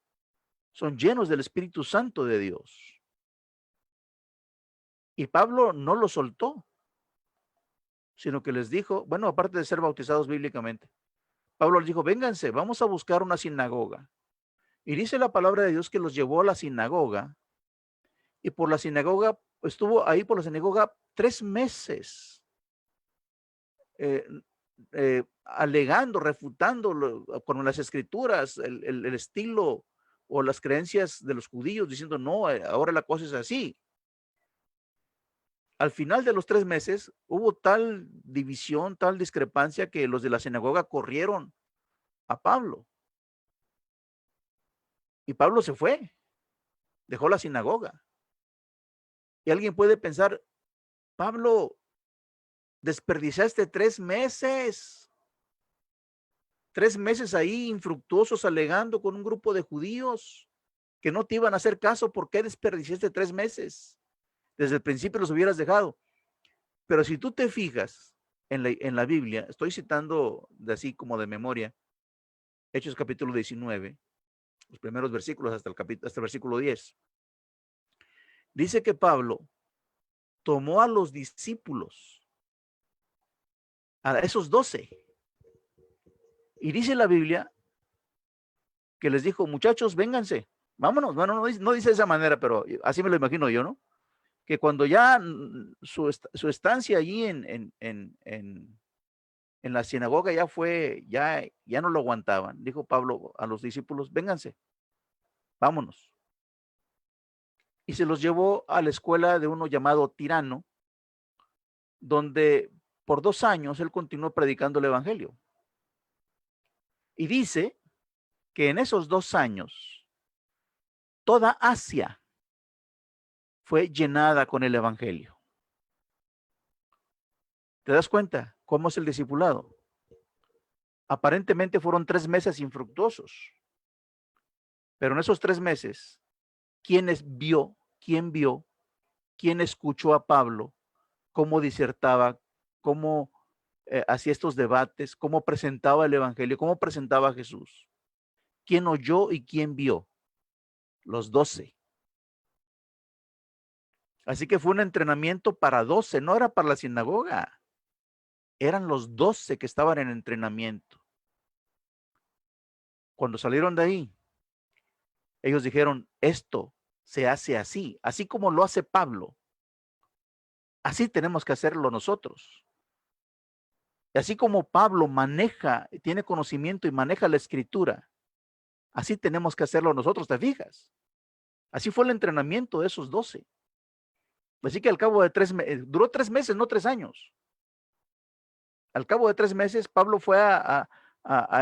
son llenos del Espíritu Santo de Dios. Y Pablo no lo soltó, sino que les dijo, bueno, aparte de ser bautizados bíblicamente, Pablo les dijo, vénganse, vamos a buscar una sinagoga. Y dice la palabra de Dios que los llevó a la sinagoga y por la sinagoga, estuvo ahí por la sinagoga 3 meses, alegando, refutando con las escrituras, el estilo o las creencias de los judíos, diciendo, no, ahora la cosa es así. Al final de los 3 meses hubo tal división, tal discrepancia que los de la sinagoga corrieron a Pablo. Y Pablo se fue, dejó la sinagoga. Y alguien puede pensar, Pablo, desperdiciaste 3 meses. 3 meses ahí infructuosos alegando con un grupo de judíos que no te iban a hacer caso. ¿Por qué desperdiciaste 3 meses? Desde el principio los hubieras dejado. Pero si tú te fijas en la Biblia, estoy citando de así como de memoria, Hechos capítulo 19, los primeros versículos hasta el versículo 10. Dice que Pablo tomó a los discípulos, a esos 12, y dice la Biblia que les dijo, muchachos, vénganse, vámonos. Bueno, no dice de esa manera, pero así me lo imagino yo, ¿no? Que cuando ya su estancia allí en la sinagoga ya no lo aguantaban, dijo Pablo a los discípulos, vénganse, vámonos. Y se los llevó a la escuela de uno llamado Tirano, donde por 2 años él continuó predicando el evangelio. Y dice que en esos 2 años, toda Asia fue llenada con el evangelio. ¿Te das cuenta cómo es el discipulado? Aparentemente fueron 3 meses infructuosos, pero en esos 3 meses, ¿quién vio, quién escuchó a Pablo, cómo disertaba, cómo hacía estos debates, cómo presentaba el evangelio, cómo presentaba a Jesús? ¿Quién oyó y quién vio? Los 12. Así que fue un entrenamiento para 12, no era para la sinagoga. Eran los 12 que estaban en entrenamiento. Cuando salieron de ahí, ellos dijeron, esto se hace así, así como lo hace Pablo. Así tenemos que hacerlo nosotros. Y así como Pablo tiene conocimiento y maneja la escritura, así tenemos que hacerlo nosotros, ¿te fijas? Así fue el entrenamiento de esos 12. Así que al cabo de 3 meses, duró 3 meses, no 3 años. Al cabo de 3 meses, Pablo fue a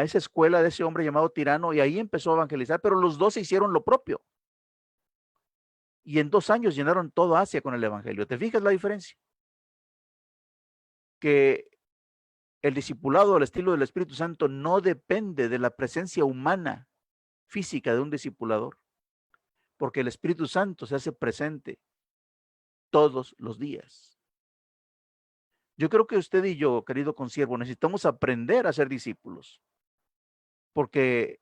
esa escuela de ese hombre llamado Tirano y ahí empezó a evangelizar, pero los dos hicieron lo propio. Y en 2 años llenaron todo Asia con el evangelio. ¿Te fijas la diferencia? Que el discipulado al estilo del Espíritu Santo no depende de la presencia humana física de un discipulador, porque el Espíritu Santo se hace presente todos los días. Yo creo que usted y yo, querido consiervo, necesitamos aprender a ser discípulos, porque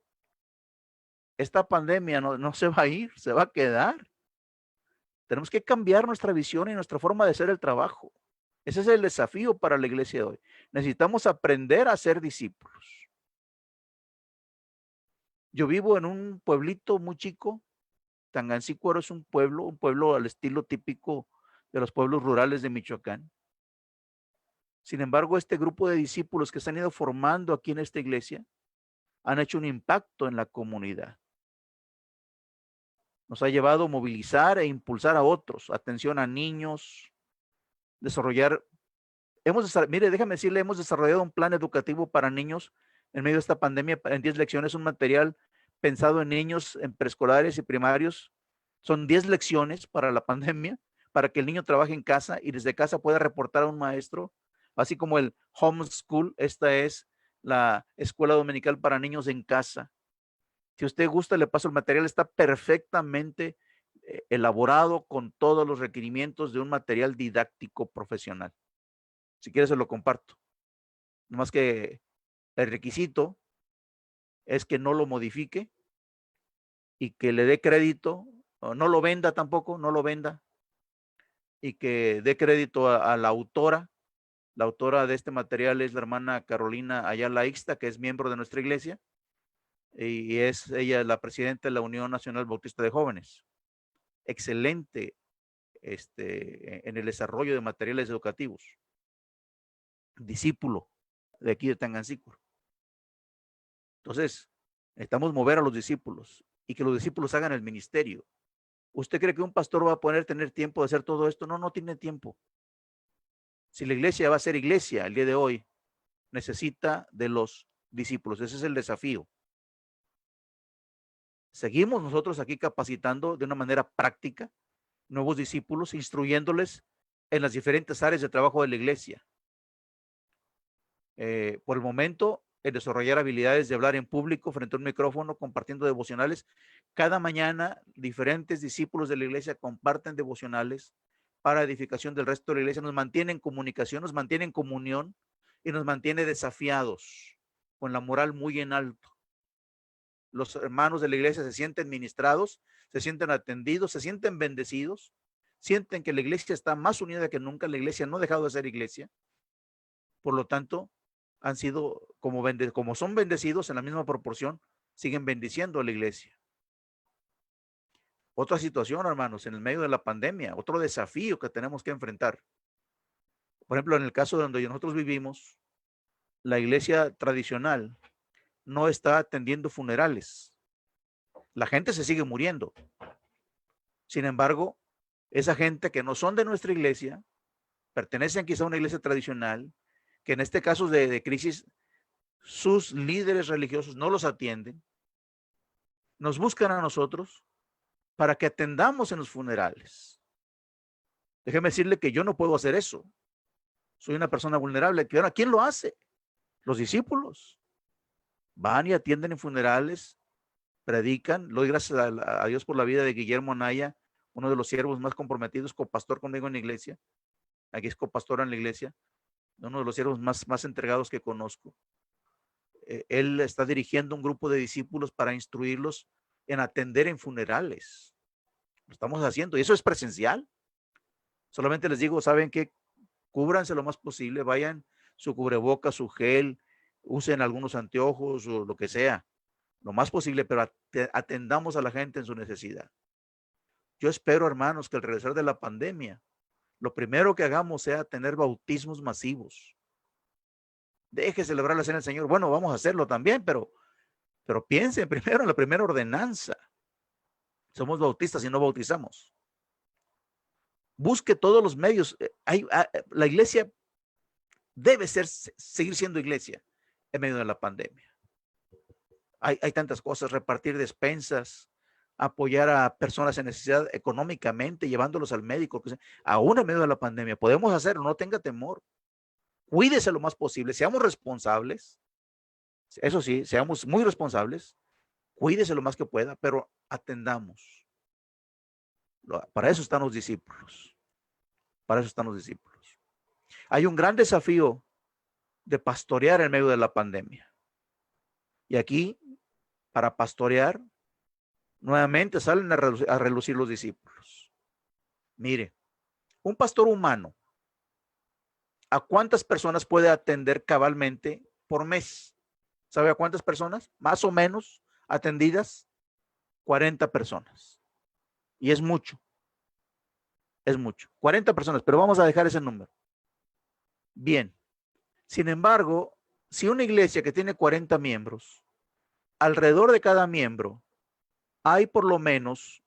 esta pandemia no se va a ir, se va a quedar. Tenemos que cambiar nuestra visión y nuestra forma de hacer el trabajo. Ese es el desafío para la iglesia de hoy. Necesitamos aprender a ser discípulos. Yo vivo en un pueblito muy chico. Tangancícuaro es un pueblo al estilo típico de los pueblos rurales de Michoacán. Sin embargo, este grupo de discípulos que se han ido formando aquí en esta iglesia han hecho un impacto en la comunidad. Nos ha llevado a movilizar e impulsar a otros, atención a niños, desarrollar. Mire, déjame decirle, hemos desarrollado un plan educativo para niños en medio de esta pandemia en 10 lecciones, un material pensado en niños en preescolares y primarios. Son 10 lecciones para la pandemia, para que el niño trabaje en casa y desde casa pueda reportar a un maestro, así como el homeschool. Esta es la escuela dominical para niños en casa. Si usted gusta, le paso el material, está perfectamente elaborado con todos los requerimientos de un material didáctico profesional. Si quiere se lo comparto. Nomás que el requisito es que no lo modifique y que le dé crédito, o no lo venda tampoco, no lo venda, y que dé crédito a la autora. La autora de este material es la hermana Carolina Ayala Ixta, que es miembro de nuestra iglesia, y es ella la presidenta de la Unión Nacional Bautista de Jóvenes. Excelente en el desarrollo de materiales educativos. Discípulo de aquí de Tangancícuaro. Entonces, necesitamos mover a los discípulos y que los discípulos hagan el ministerio. ¿Usted cree que un pastor va a poder tener tiempo de hacer todo esto? No, no tiene tiempo. Si la iglesia va a ser iglesia el día de hoy, necesita de los discípulos. Ese es el desafío. Seguimos nosotros aquí capacitando de una manera práctica nuevos discípulos, instruyéndoles en las diferentes áreas de trabajo de la iglesia. Por el momento, el desarrollar habilidades de hablar en público frente a un micrófono, compartiendo devocionales. Cada mañana, diferentes discípulos de la iglesia comparten devocionales para edificación del resto de la iglesia. Nos mantiene en comunicación, nos mantiene en comunión y nos mantiene desafiados, con la moral muy en alto. Los hermanos de la iglesia se sienten ministrados, se sienten atendidos, se sienten bendecidos, sienten que la iglesia está más unida que nunca. La iglesia no ha dejado de ser iglesia. Por lo tanto, han sido, como son bendecidos en la misma proporción, siguen bendiciendo a la iglesia. Otra situación, hermanos, en el medio de la pandemia, otro desafío que tenemos que enfrentar. Por ejemplo, en el caso de donde nosotros vivimos, la iglesia tradicional no está atendiendo funerales. La gente se sigue muriendo. Sin embargo, esa gente que no son de nuestra iglesia, pertenecen quizá a una iglesia tradicional, que en este caso de crisis, sus líderes religiosos no los atienden, nos buscan a nosotros para que atendamos en los funerales. Déjeme decirle que yo no puedo hacer eso. Soy una persona vulnerable. ¿Quién lo hace? Los discípulos. Van y atienden en funerales, predican. Le doy gracias a Dios por la vida de Guillermo Anaya, uno de los siervos más comprometidos, copastor conmigo en la iglesia. Aquí es copastor en la iglesia. Uno de los siervos más entregados que conozco. Él está dirigiendo un grupo de discípulos para instruirlos en atender en funerales. Lo estamos haciendo y eso es presencial. Solamente les digo, ¿saben qué? Cúbranse lo más posible, vayan su cubreboca, su gel, usen algunos anteojos o lo que sea, lo más posible, pero atendamos a la gente en su necesidad. Yo espero, hermanos, que al regresar de la pandemia, lo primero que hagamos sea tener bautismos masivos. Deje celebrar la cena del Señor. Bueno, vamos a hacerlo también, pero piensen primero en la primera ordenanza. Somos bautistas y no bautizamos. Busque todos los medios. La iglesia debe seguir siendo iglesia en medio de la pandemia. Hay tantas cosas, repartir despensas, apoyar a personas en necesidad económicamente, llevándolos al médico, aún en medio de la pandemia. Podemos hacerlo, no tenga temor. Cuídese lo más posible, seamos responsables. Eso sí, seamos muy responsables. Cuídese lo más que pueda, pero atendamos. Para eso están los discípulos. Para eso están los discípulos. Hay un gran desafío de pastorear en medio de la pandemia. Y aquí, para pastorear, nuevamente salen a relucir los discípulos. Mire, un pastor humano, ¿a cuántas personas puede atender cabalmente por mes? ¿Sabe a cuántas personas? Más o menos atendidas, 40 personas. Y es mucho. Es mucho. 40 personas, pero vamos a dejar ese número. Bien. Sin embargo, si una iglesia que tiene 40 miembros, alrededor de cada miembro hay por lo menos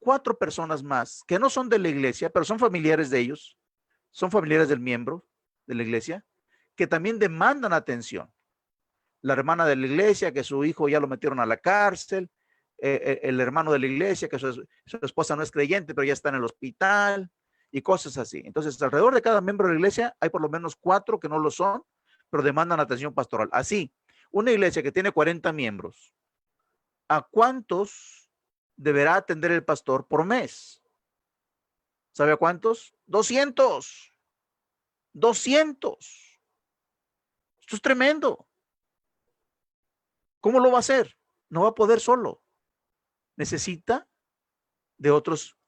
4 personas más que no son de la iglesia, pero son familiares de ellos, son familiares del miembro de la iglesia, que también demandan atención. La hermana de la iglesia, que su hijo ya lo metieron a la cárcel, el hermano de la iglesia, que su esposa no es creyente, pero ya está en el hospital, y cosas así. Entonces, alrededor de cada miembro de la iglesia hay por lo menos 4 que no lo son, pero demandan atención pastoral. Así, una iglesia que tiene 40 miembros, ¿a cuántos deberá atender el pastor por mes? ¿Sabe a cuántos? 200. 200. Esto es tremendo. ¿Cómo lo va a hacer? No va a poder solo. Necesita de otros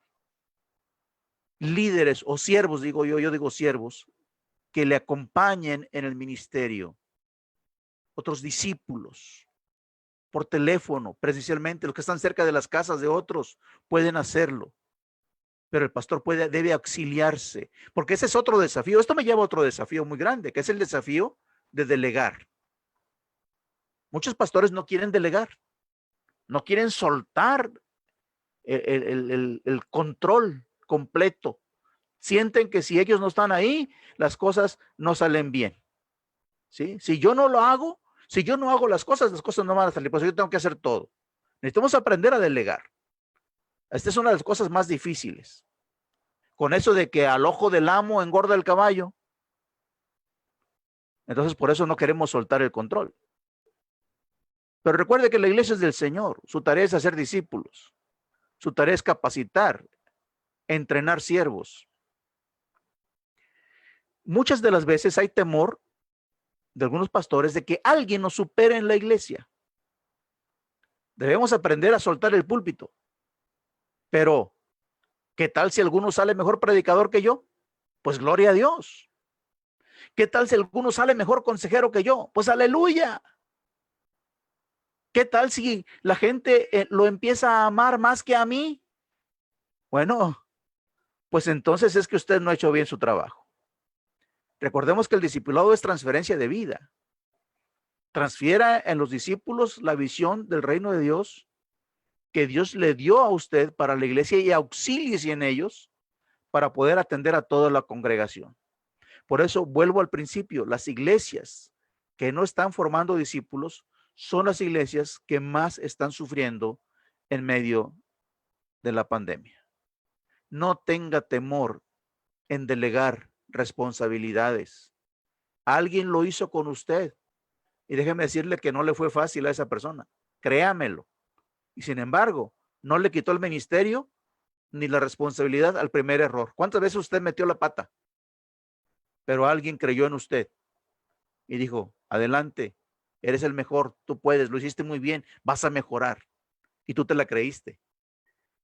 líderes o siervos, digo yo digo siervos, que le acompañen en el ministerio. Otros discípulos, por teléfono, presencialmente, los que están cerca de las casas de otros pueden hacerlo. Pero el pastor debe auxiliarse, porque ese es otro desafío. Esto me lleva a otro desafío muy grande, que es el desafío de delegar. Muchos pastores no quieren delegar, no quieren soltar el control completo. Sienten que si ellos no están ahí, las cosas no salen bien. ¿Sí? Si yo no lo hago, si yo no hago las cosas no van a salir. Por eso yo tengo que hacer todo. Necesitamos aprender a delegar. Esta es una de las cosas más difíciles. Con eso de que al ojo del amo engorda el caballo. Entonces, por eso no queremos soltar el control. Pero recuerde que la iglesia es del Señor. Su tarea es hacer discípulos. Su tarea es capacitar, entrenar siervos. Muchas de las veces hay temor de algunos pastores de que alguien nos supere en la iglesia. Debemos aprender a soltar el púlpito. Pero, ¿qué tal si alguno sale mejor predicador que yo? Pues gloria a Dios. ¿Qué tal si alguno sale mejor consejero que yo? Pues aleluya. ¿Qué tal si la gente lo empieza a amar más que a mí? Bueno, pues entonces es que usted no ha hecho bien su trabajo. Recordemos que el discipulado es transferencia de vida. Transfiera en los discípulos la visión del reino de Dios que Dios le dio a usted para la iglesia y auxíliese en ellos para poder atender a toda la congregación. Por eso vuelvo al principio, las iglesias que no están formando discípulos son las iglesias que más están sufriendo en medio de la pandemia. No tenga temor en delegar responsabilidades. Alguien lo hizo con usted y déjeme decirle que no le fue fácil a esa persona. Créamelo. Y sin embargo, no le quitó el ministerio ni la responsabilidad al primer error. ¿Cuántas veces usted metió la pata? Pero alguien creyó en usted y dijo, adelante, eres el mejor, tú puedes, lo hiciste muy bien, vas a mejorar. Y tú te la creíste.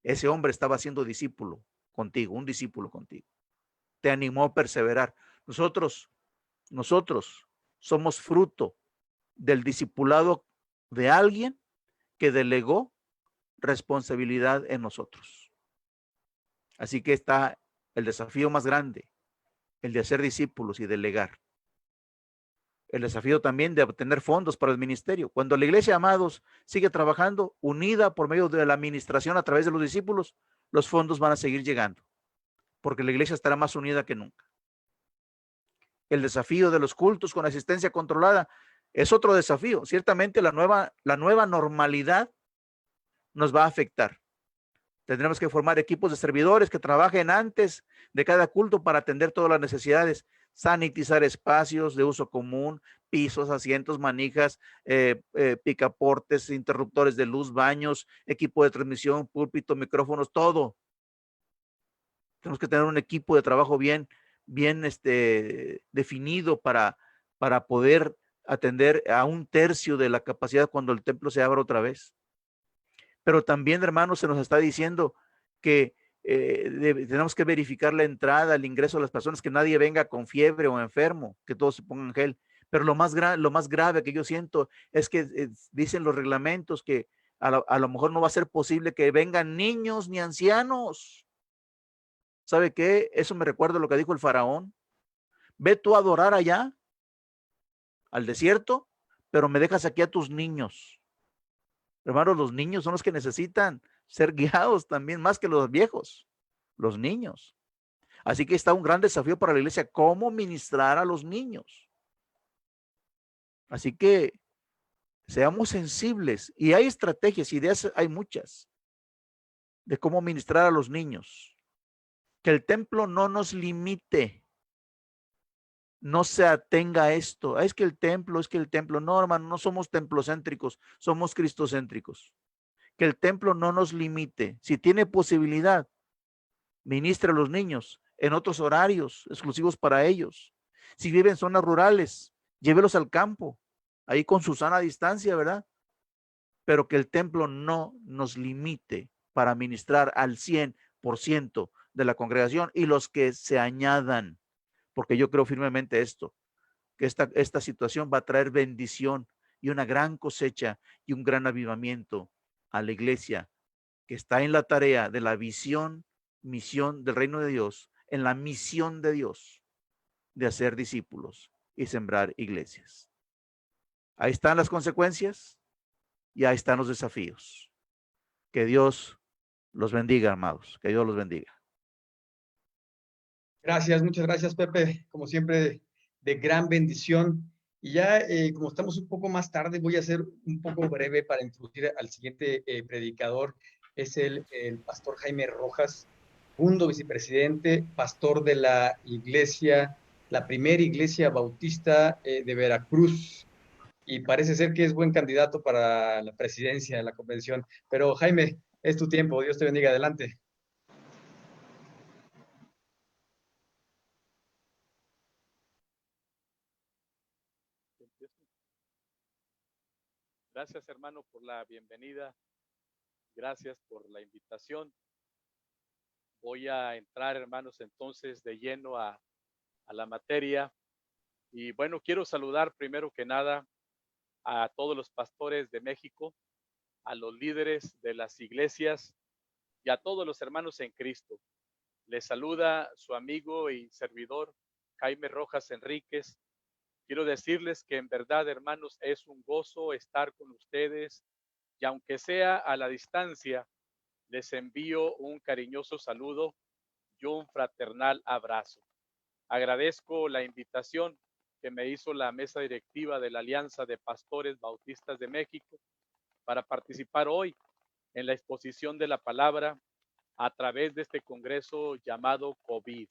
Ese hombre estaba siendo discípulo contigo, un discípulo contigo. Te animó a perseverar. Nosotros somos fruto del discipulado de alguien que delegó responsabilidad en nosotros. Así que está el desafío más grande, el de hacer discípulos y delegar. El desafío también de obtener fondos para el ministerio. Cuando la iglesia, amados, sigue trabajando unida por medio de la administración a través de los discípulos, los fondos van a seguir llegando, porque la iglesia estará más unida que nunca. El desafío de los cultos con asistencia controlada es otro desafío. Ciertamente la nueva normalidad nos va a afectar. Tendremos que formar equipos de servidores que trabajen antes de cada culto para atender todas las necesidades, sanitizar espacios de uso común, pisos, asientos, manijas, picaportes, interruptores de luz, baños, equipo de transmisión, púlpito, micrófonos, todo. Tenemos que tener un equipo de trabajo bien definido para poder atender a 1/3 de la capacidad cuando el templo se abra otra vez. Pero también, hermanos, se nos está diciendo que tenemos que verificar la entrada, el ingreso de las personas, que nadie venga con fiebre o enfermo, que todos se pongan gel. Pero lo más grave que yo siento es que dicen los reglamentos que a lo mejor no va a ser posible que vengan niños ni ancianos. ¿Sabe qué? Eso me recuerda lo que dijo el faraón. Ve tú a adorar allá, al desierto, pero me dejas aquí a tus niños. Hermanos, los niños son los que necesitan ser guiados también, más que los viejos, los niños. Así que está un gran desafío para la iglesia, cómo ministrar a los niños. Así que seamos sensibles, y hay estrategias, ideas, hay muchas, de cómo ministrar a los niños. Que el templo no nos limite, no se atenga a esto. Es que el templo, no, hermano, no somos templocéntricos, somos cristocéntricos. Que el templo no nos limite. Si tiene posibilidad, ministre a los niños en otros horarios exclusivos para ellos. Si viven en zonas rurales, llévelos al campo, ahí con su sana distancia, ¿verdad? Pero que el templo no nos limite para ministrar al 100% de la congregación y los que se añadan, porque yo creo firmemente esto, que esta situación va a traer bendición y una gran cosecha y un gran avivamiento a la iglesia que está en la tarea de la misión del reino de Dios, en la misión de Dios de hacer discípulos y sembrar iglesias. Ahí están las consecuencias y ahí están los desafíos. Que Dios los bendiga, amados. Que Dios los bendiga. Gracias, muchas gracias, Pepe. Como siempre, de gran bendición. Y ya, como estamos un poco más tarde, voy a ser un poco breve para introducir al siguiente predicador. Es el pastor Jaime Rojas, segundo vicepresidente, pastor de la iglesia, la primera iglesia bautista de Veracruz. Y parece ser que es buen candidato para la presidencia de la convención. Pero Jaime, es tu tiempo. Dios te bendiga. Adelante. Gracias, hermano, por la bienvenida. Gracias por la invitación. Voy a entrar, hermanos, entonces de lleno a la materia. Y bueno, quiero saludar primero que nada a todos los pastores de México, a los líderes de las iglesias y a todos los hermanos en Cristo. Les saluda su amigo y servidor Jaime Rojas Enríquez. Quiero decirles que en verdad, hermanos, es un gozo estar con ustedes y aunque sea a la distancia, les envío un cariñoso saludo y un fraternal abrazo. Agradezco la invitación que me hizo la mesa directiva de la Alianza de Pastores Bautistas de México para participar hoy en la exposición de la palabra a través de este congreso llamado COVID.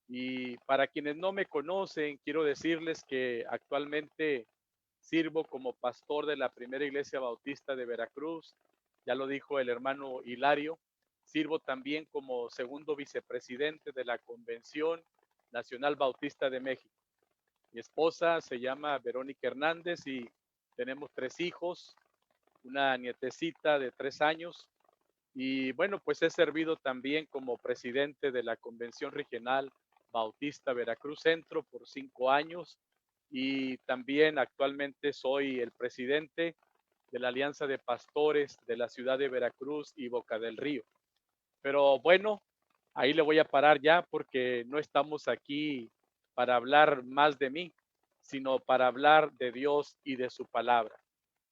Y para quienes no me conocen, quiero decirles que actualmente sirvo como pastor de la primera iglesia bautista de Veracruz, ya lo dijo el hermano Hilario. Sirvo también como segundo vicepresidente de la Convención Nacional Bautista de México. Mi esposa se llama Verónica Hernández y tenemos 3 hijos, una nietecita de 3 años. Y bueno, pues he servido también como presidente de la Convención Regional Bautista Veracruz Centro por 5 años y también actualmente soy el presidente de la Alianza de Pastores de la ciudad de Veracruz y Boca del Río. Pero bueno, ahí le voy a parar ya porque no estamos aquí para hablar más de mí, sino para hablar de Dios y de su palabra.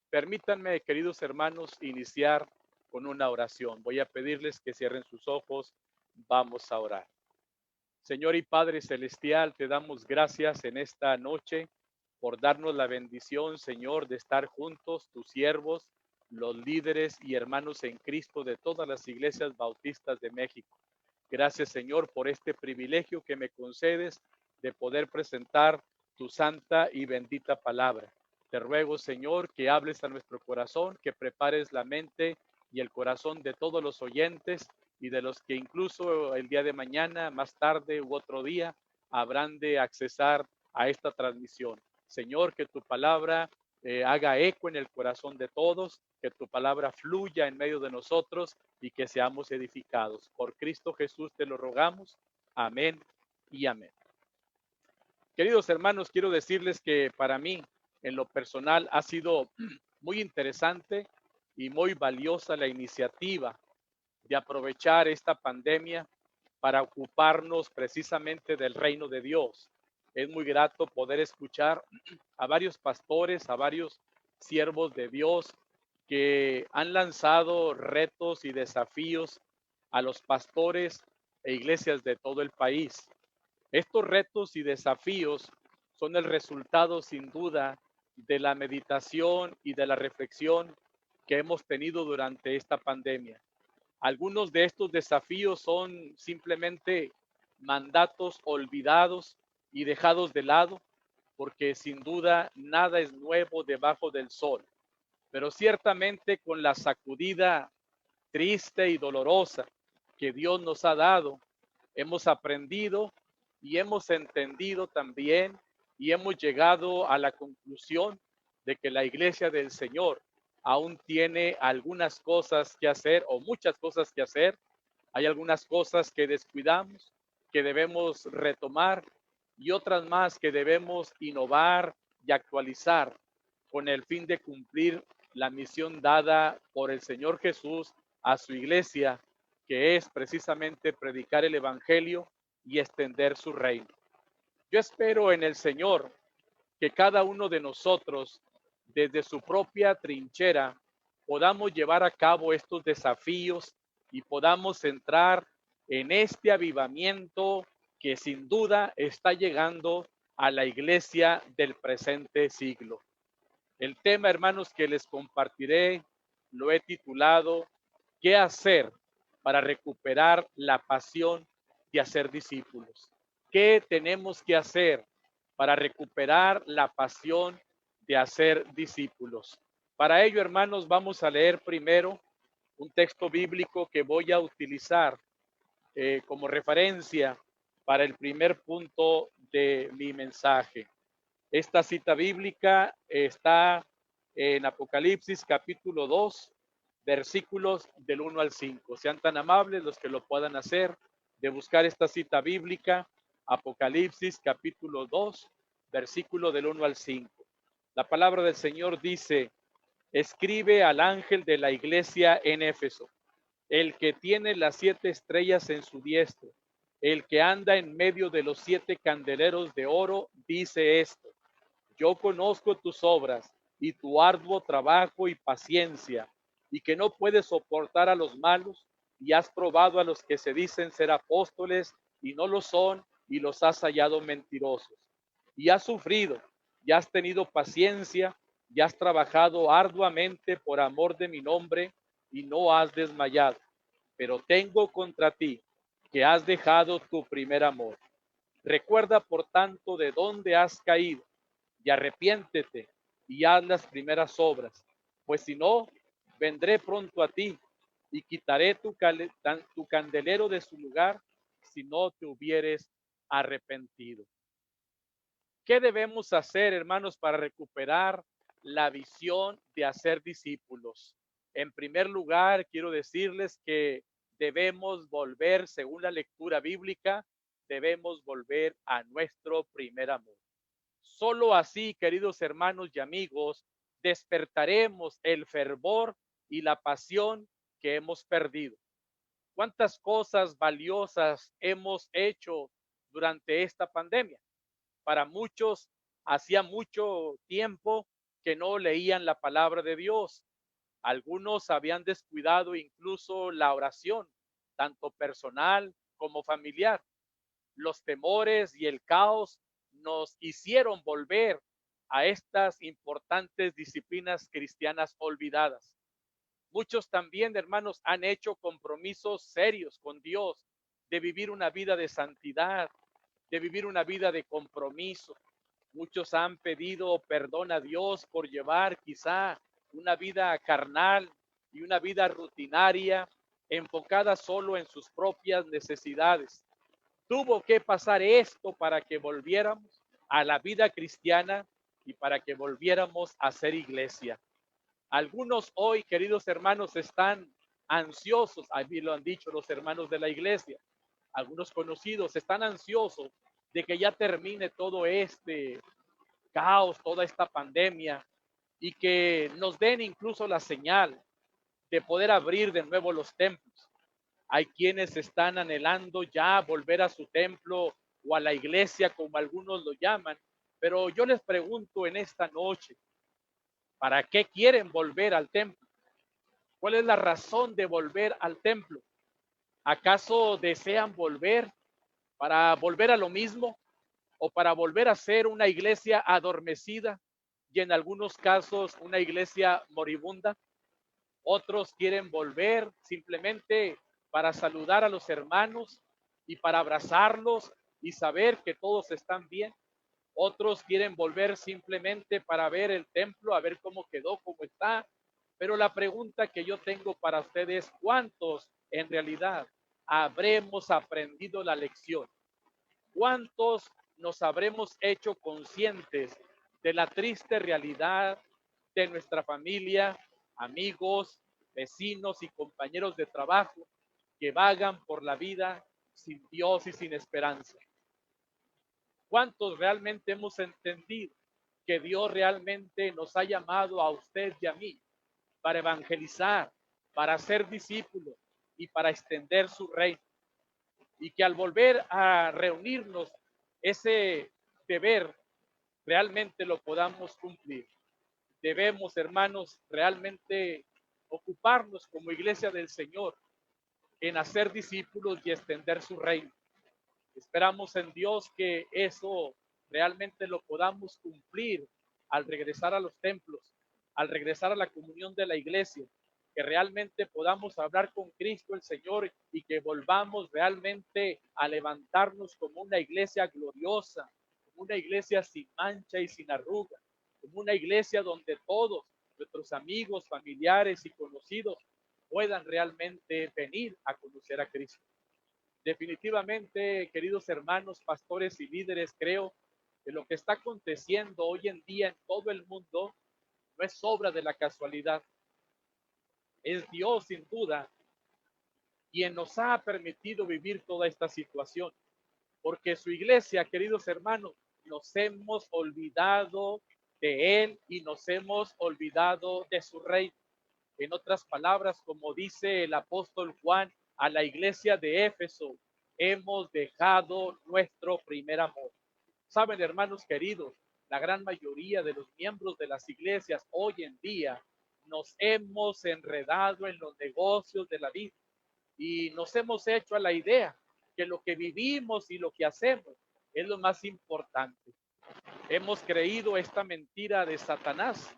Permítanme, queridos hermanos, iniciar con una oración. Voy a pedirles que cierren sus ojos. Vamos a orar. Señor y Padre Celestial, te damos gracias en esta noche por darnos la bendición, Señor, de estar juntos, tus siervos, los líderes y hermanos en Cristo de todas las iglesias bautistas de México. Gracias, Señor, por este privilegio que me concedes de poder presentar tu santa y bendita palabra. Te ruego, Señor, que hables a nuestro corazón, que prepares la mente y el corazón de todos los oyentes y de los que incluso el día de mañana, más tarde u otro día, habrán de accesar a esta transmisión. Señor, que tu palabra haga eco en el corazón de todos, que tu palabra fluya en medio de nosotros y que seamos edificados. Por Cristo Jesús te lo rogamos. Amén y amén. Queridos hermanos, quiero decirles que para mí, en lo personal, ha sido muy interesante y muy valiosa la iniciativa de aprovechar esta pandemia para ocuparnos precisamente del reino de Dios. Es muy grato poder escuchar a varios pastores, a varios siervos de Dios que han lanzado retos y desafíos a los pastores e iglesias de todo el país. Estos retos y desafíos son el resultado sin duda de la meditación y de la reflexión que hemos tenido durante esta pandemia. Algunos de estos desafíos son simplemente mandatos olvidados y dejados de lado, porque sin duda nada es nuevo debajo del sol. Pero ciertamente con la sacudida triste y dolorosa que Dios nos ha dado, hemos aprendido y hemos entendido también y hemos llegado a la conclusión de que la iglesia del Señor aún tiene algunas cosas que hacer o muchas cosas que hacer. Hay algunas cosas que descuidamos, que debemos retomar y otras más que debemos innovar y actualizar con el fin de cumplir la misión dada por el Señor Jesús a su iglesia, que es precisamente predicar el evangelio y extender su reino. Yo espero en el Señor que cada uno de nosotros, desde su propia trinchera, podamos llevar a cabo estos desafíos y podamos entrar en este avivamiento que sin duda está llegando a la iglesia del presente siglo. El tema, hermanos, que les compartiré lo he titulado ¿Qué hacer para recuperar la pasión de hacer discípulos? ¿Qué tenemos que hacer para recuperar la pasión de hacer discípulos? Para ello, hermanos, vamos a leer primero un texto bíblico que voy a utilizar como referencia para el primer punto de mi mensaje. Esta cita bíblica está en Apocalipsis capítulo 2, versículos del 1 al 5. Sean tan amables los que lo puedan hacer de buscar esta cita bíblica, Apocalipsis capítulo 2, versículo del 1 al 5. La palabra del Señor dice, escribe al ángel de la iglesia en Éfeso, el que tiene las 7 estrellas en su diestra, el que anda en medio de los 7 candeleros de oro, dice esto. Yo conozco tus obras y tu arduo trabajo y paciencia, y que no puedes soportar a los malos, y has probado a los que se dicen ser apóstoles y no lo son, y los has hallado mentirosos. Y has sufrido, y has tenido paciencia, y has trabajado arduamente por amor de mi nombre, y no has desmayado. Pero tengo contra ti que has dejado tu primer amor. Recuerda, por tanto, de dónde has caído y arrepiéntete y haz las primeras obras, pues si no, vendré pronto a ti y quitaré tu candelero de su lugar si no te hubieres arrepentido. ¿Qué debemos hacer, hermanos, para recuperar la visión de hacer discípulos? En primer lugar, quiero decirles que debemos volver, según la lectura bíblica, debemos volver a nuestro primer amor. Solo así, queridos hermanos y amigos, despertaremos el fervor y la pasión que hemos perdido. ¿Cuántas cosas valiosas hemos hecho durante esta pandemia? Para muchos, hacía mucho tiempo que no leían la palabra de Dios. Algunos habían descuidado incluso la oración, tanto personal como familiar. Los temores y el caos nos hicieron volver a estas importantes disciplinas cristianas olvidadas. Muchos también, hermanos, han hecho compromisos serios con Dios de vivir una vida de santidad, de vivir una vida de compromiso. Muchos han pedido perdón a Dios por llevar quizá una vida carnal y una vida rutinaria enfocada solo en sus propias necesidades. Tuvo que pasar esto para que volviéramos a la vida cristiana y para que volviéramos a ser iglesia. Algunos hoy, queridos hermanos, están ansiosos, a mí lo han dicho los hermanos de la iglesia, algunos conocidos están ansiosos de que ya termine todo este caos, toda esta pandemia, y que nos den incluso la señal de poder abrir de nuevo los templos. Hay quienes están anhelando ya volver a su templo o a la iglesia, como algunos lo llaman, pero yo les pregunto en esta noche, ¿para qué quieren volver al templo? ¿Cuál es la razón de volver al templo? ¿Acaso desean volver para volver a lo mismo o para volver a ser una iglesia adormecida y en algunos casos una iglesia moribunda? Otros quieren volver simplemente para saludar a los hermanos y para abrazarlos y saber que todos están bien. Otros quieren volver simplemente para ver el templo, a ver cómo quedó, cómo está. Pero la pregunta que yo tengo para ustedes, ¿cuántos en realidad habremos aprendido la lección? ¿Cuántos nos habremos hecho conscientes de la triste realidad de nuestra familia, amigos, vecinos y compañeros de trabajo que vagan por la vida sin Dios y sin esperanza? ¿Cuántos realmente hemos entendido que Dios realmente nos ha llamado a usted y a mí para evangelizar, para ser discípulos y para extender su reino? Y que al volver a reunirnos, ese deber realmente lo podamos cumplir. Debemos, hermanos, realmente ocuparnos como iglesia del Señor en hacer discípulos y extender su reino. Esperamos en Dios que eso realmente lo podamos cumplir al regresar a los templos, al regresar a la comunión de la iglesia, que realmente podamos hablar con Cristo el Señor y que volvamos realmente a levantarnos como una iglesia gloriosa, como una iglesia sin mancha y sin arruga, como una iglesia donde todos nuestros amigos, familiares y conocidos puedan realmente venir a conocer a Cristo. Definitivamente, queridos hermanos, pastores y líderes, creo que lo que está aconteciendo hoy en día en todo el mundo no es obra de la casualidad. Es Dios, sin duda, quien nos ha permitido vivir toda esta situación. Porque su iglesia, queridos hermanos, nos hemos olvidado de Él y nos hemos olvidado de su reino. En otras palabras, como dice el apóstol Juan a la iglesia de Éfeso, hemos dejado nuestro primer amor. Saben, hermanos queridos, la gran mayoría de los miembros de las iglesias hoy en día nos hemos enredado en los negocios de la vida y nos hemos hecho a la idea que lo que vivimos y lo que hacemos es lo más importante. Hemos creído esta mentira de Satanás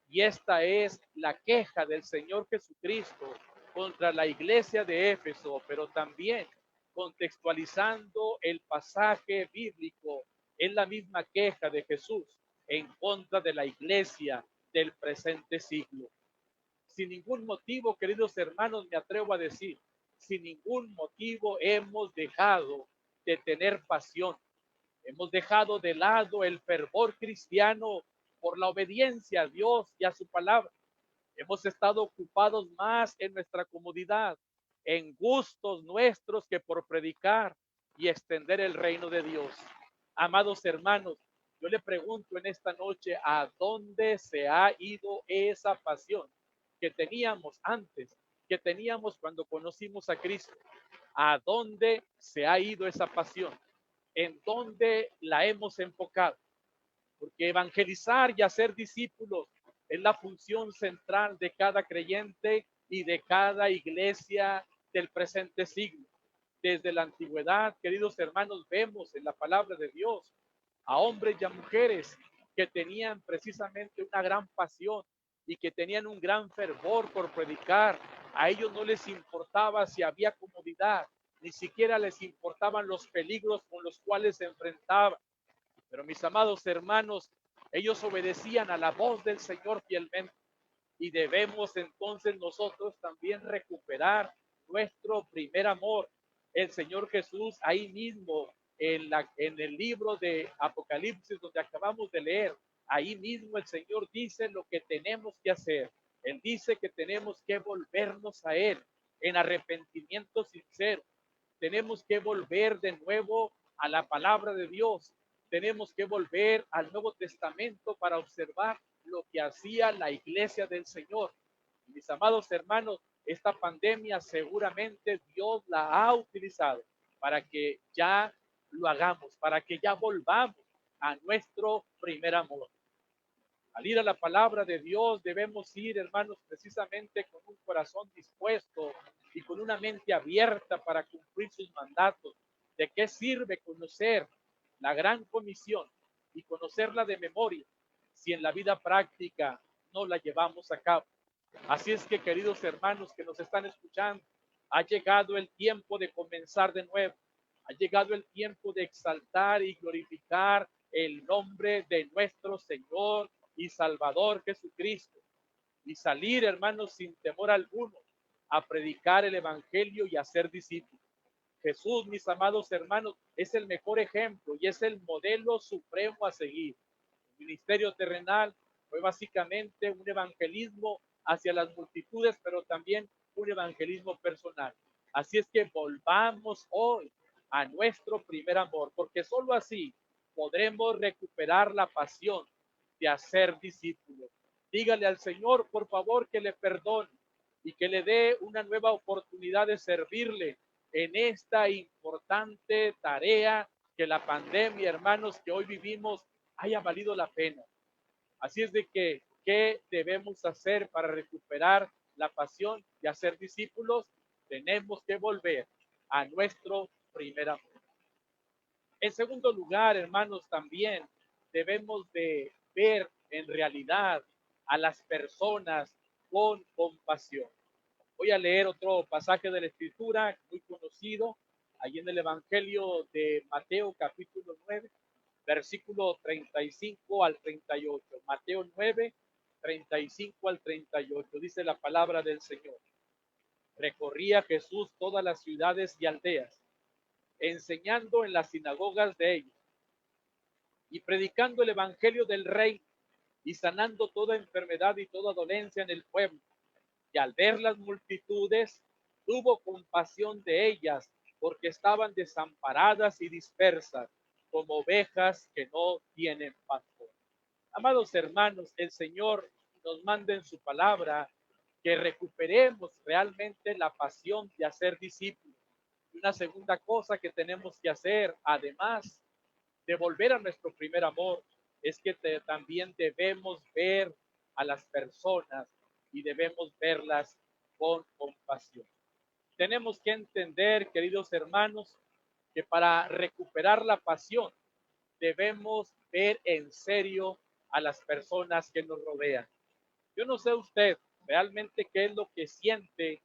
y esta es la queja del Señor Jesucristo contra la iglesia de Éfeso, pero también contextualizando el pasaje bíblico, es la misma queja de Jesús en contra de la iglesia del presente siglo. Sin ningún motivo, queridos hermanos, me atrevo a decir, sin ningún motivo hemos dejado de tener pasión. Hemos dejado de lado el fervor cristiano por la obediencia a Dios y a su palabra. Hemos estado ocupados más en nuestra comodidad, en gustos nuestros que por predicar y extender el reino de Dios. Amados hermanos, yo le pregunto en esta noche, ¿a dónde se ha ido esa pasión que teníamos antes, que teníamos cuando conocimos a Cristo? ¿A dónde se ha ido esa pasión? ¿En dónde la hemos enfocado? Porque evangelizar y hacer discípulos es la función central de cada creyente y de cada iglesia del presente siglo. desde la antigüedad, queridos hermanos, vemos en la palabra de Dios a hombres y a mujeres que tenían precisamente una gran pasión y que tenían un gran fervor por predicar. A ellos no les importaba si había comodidad, ni siquiera les importaban los peligros con los cuales se enfrentaban. Pero mis amados hermanos, ellos obedecían a la voz del Señor fielmente. Y debemos entonces nosotros también recuperar nuestro primer amor. El Señor Jesús ahí mismo en el libro de Apocalipsis donde acabamos de leer, ahí mismo el Señor dice lo que tenemos que hacer. Él dice que tenemos que volvernos a Él en arrepentimiento sincero. Tenemos que volver de nuevo a la palabra de Dios. Tenemos que volver al Nuevo Testamento para observar lo que hacía la iglesia del Señor. Mis amados hermanos, esta pandemia seguramente Dios la ha utilizado para que ya lo hagamos, para que ya volvamos a nuestro primer amor. Al ir a la palabra de Dios debemos ir, hermanos, precisamente con un corazón dispuesto y con una mente abierta para cumplir sus mandatos. ¿De qué sirve conocer la gran comisión y conocerla de memoria si en la vida práctica no la llevamos a cabo? Así es que, queridos hermanos que nos están escuchando, ha llegado el tiempo de comenzar de nuevo. Ha llegado el tiempo de exaltar y glorificar el nombre de nuestro Señor y Salvador Jesucristo, y salir, hermanos, sin temor alguno, a predicar el Evangelio y a ser discípulos. Jesús, mis amados hermanos, es el mejor ejemplo y es el modelo supremo a seguir. El ministerio terrenal fue básicamente un evangelismo hacia las multitudes, pero también un evangelismo personal. Así es que volvamos hoy a nuestro primer amor, porque solo así podremos recuperar la pasión de hacer discípulos. Dígale al Señor, por favor, que le perdone y que le dé una nueva oportunidad de servirle en esta importante tarea que la pandemia, hermanos, que hoy vivimos, haya valido la pena. Así es de que, ¿qué debemos hacer para recuperar la pasión de hacer discípulos? Tenemos que volver a nuestro primer amor. En segundo lugar, hermanos, también debemos de ver en realidad a las personas con compasión. Voy a leer otro pasaje de la Escritura muy conocido, allí en el Evangelio de Mateo capítulo 9, versículo 35 al 38. Mateo 9, 35 al 38. Dice la palabra del Señor. Recorría Jesús todas las ciudades y aldeas, enseñando en las sinagogas de ellos y predicando el evangelio del rey y sanando toda enfermedad y toda dolencia en el pueblo. Y al ver las multitudes, tuvo compasión de ellas, porque estaban desamparadas y dispersas, como ovejas que no tienen pastor. Amados hermanos, el Señor nos manda en su palabra que recuperemos realmente la pasión de hacer discípulos. Y una segunda cosa que tenemos que hacer, además de volver a nuestro primer amor, es que también debemos ver a las personas y debemos verlas con compasión. Tenemos que entender, queridos hermanos, que para recuperar la pasión debemos ver en serio a las personas que nos rodean. Yo no sé usted realmente qué es lo que siente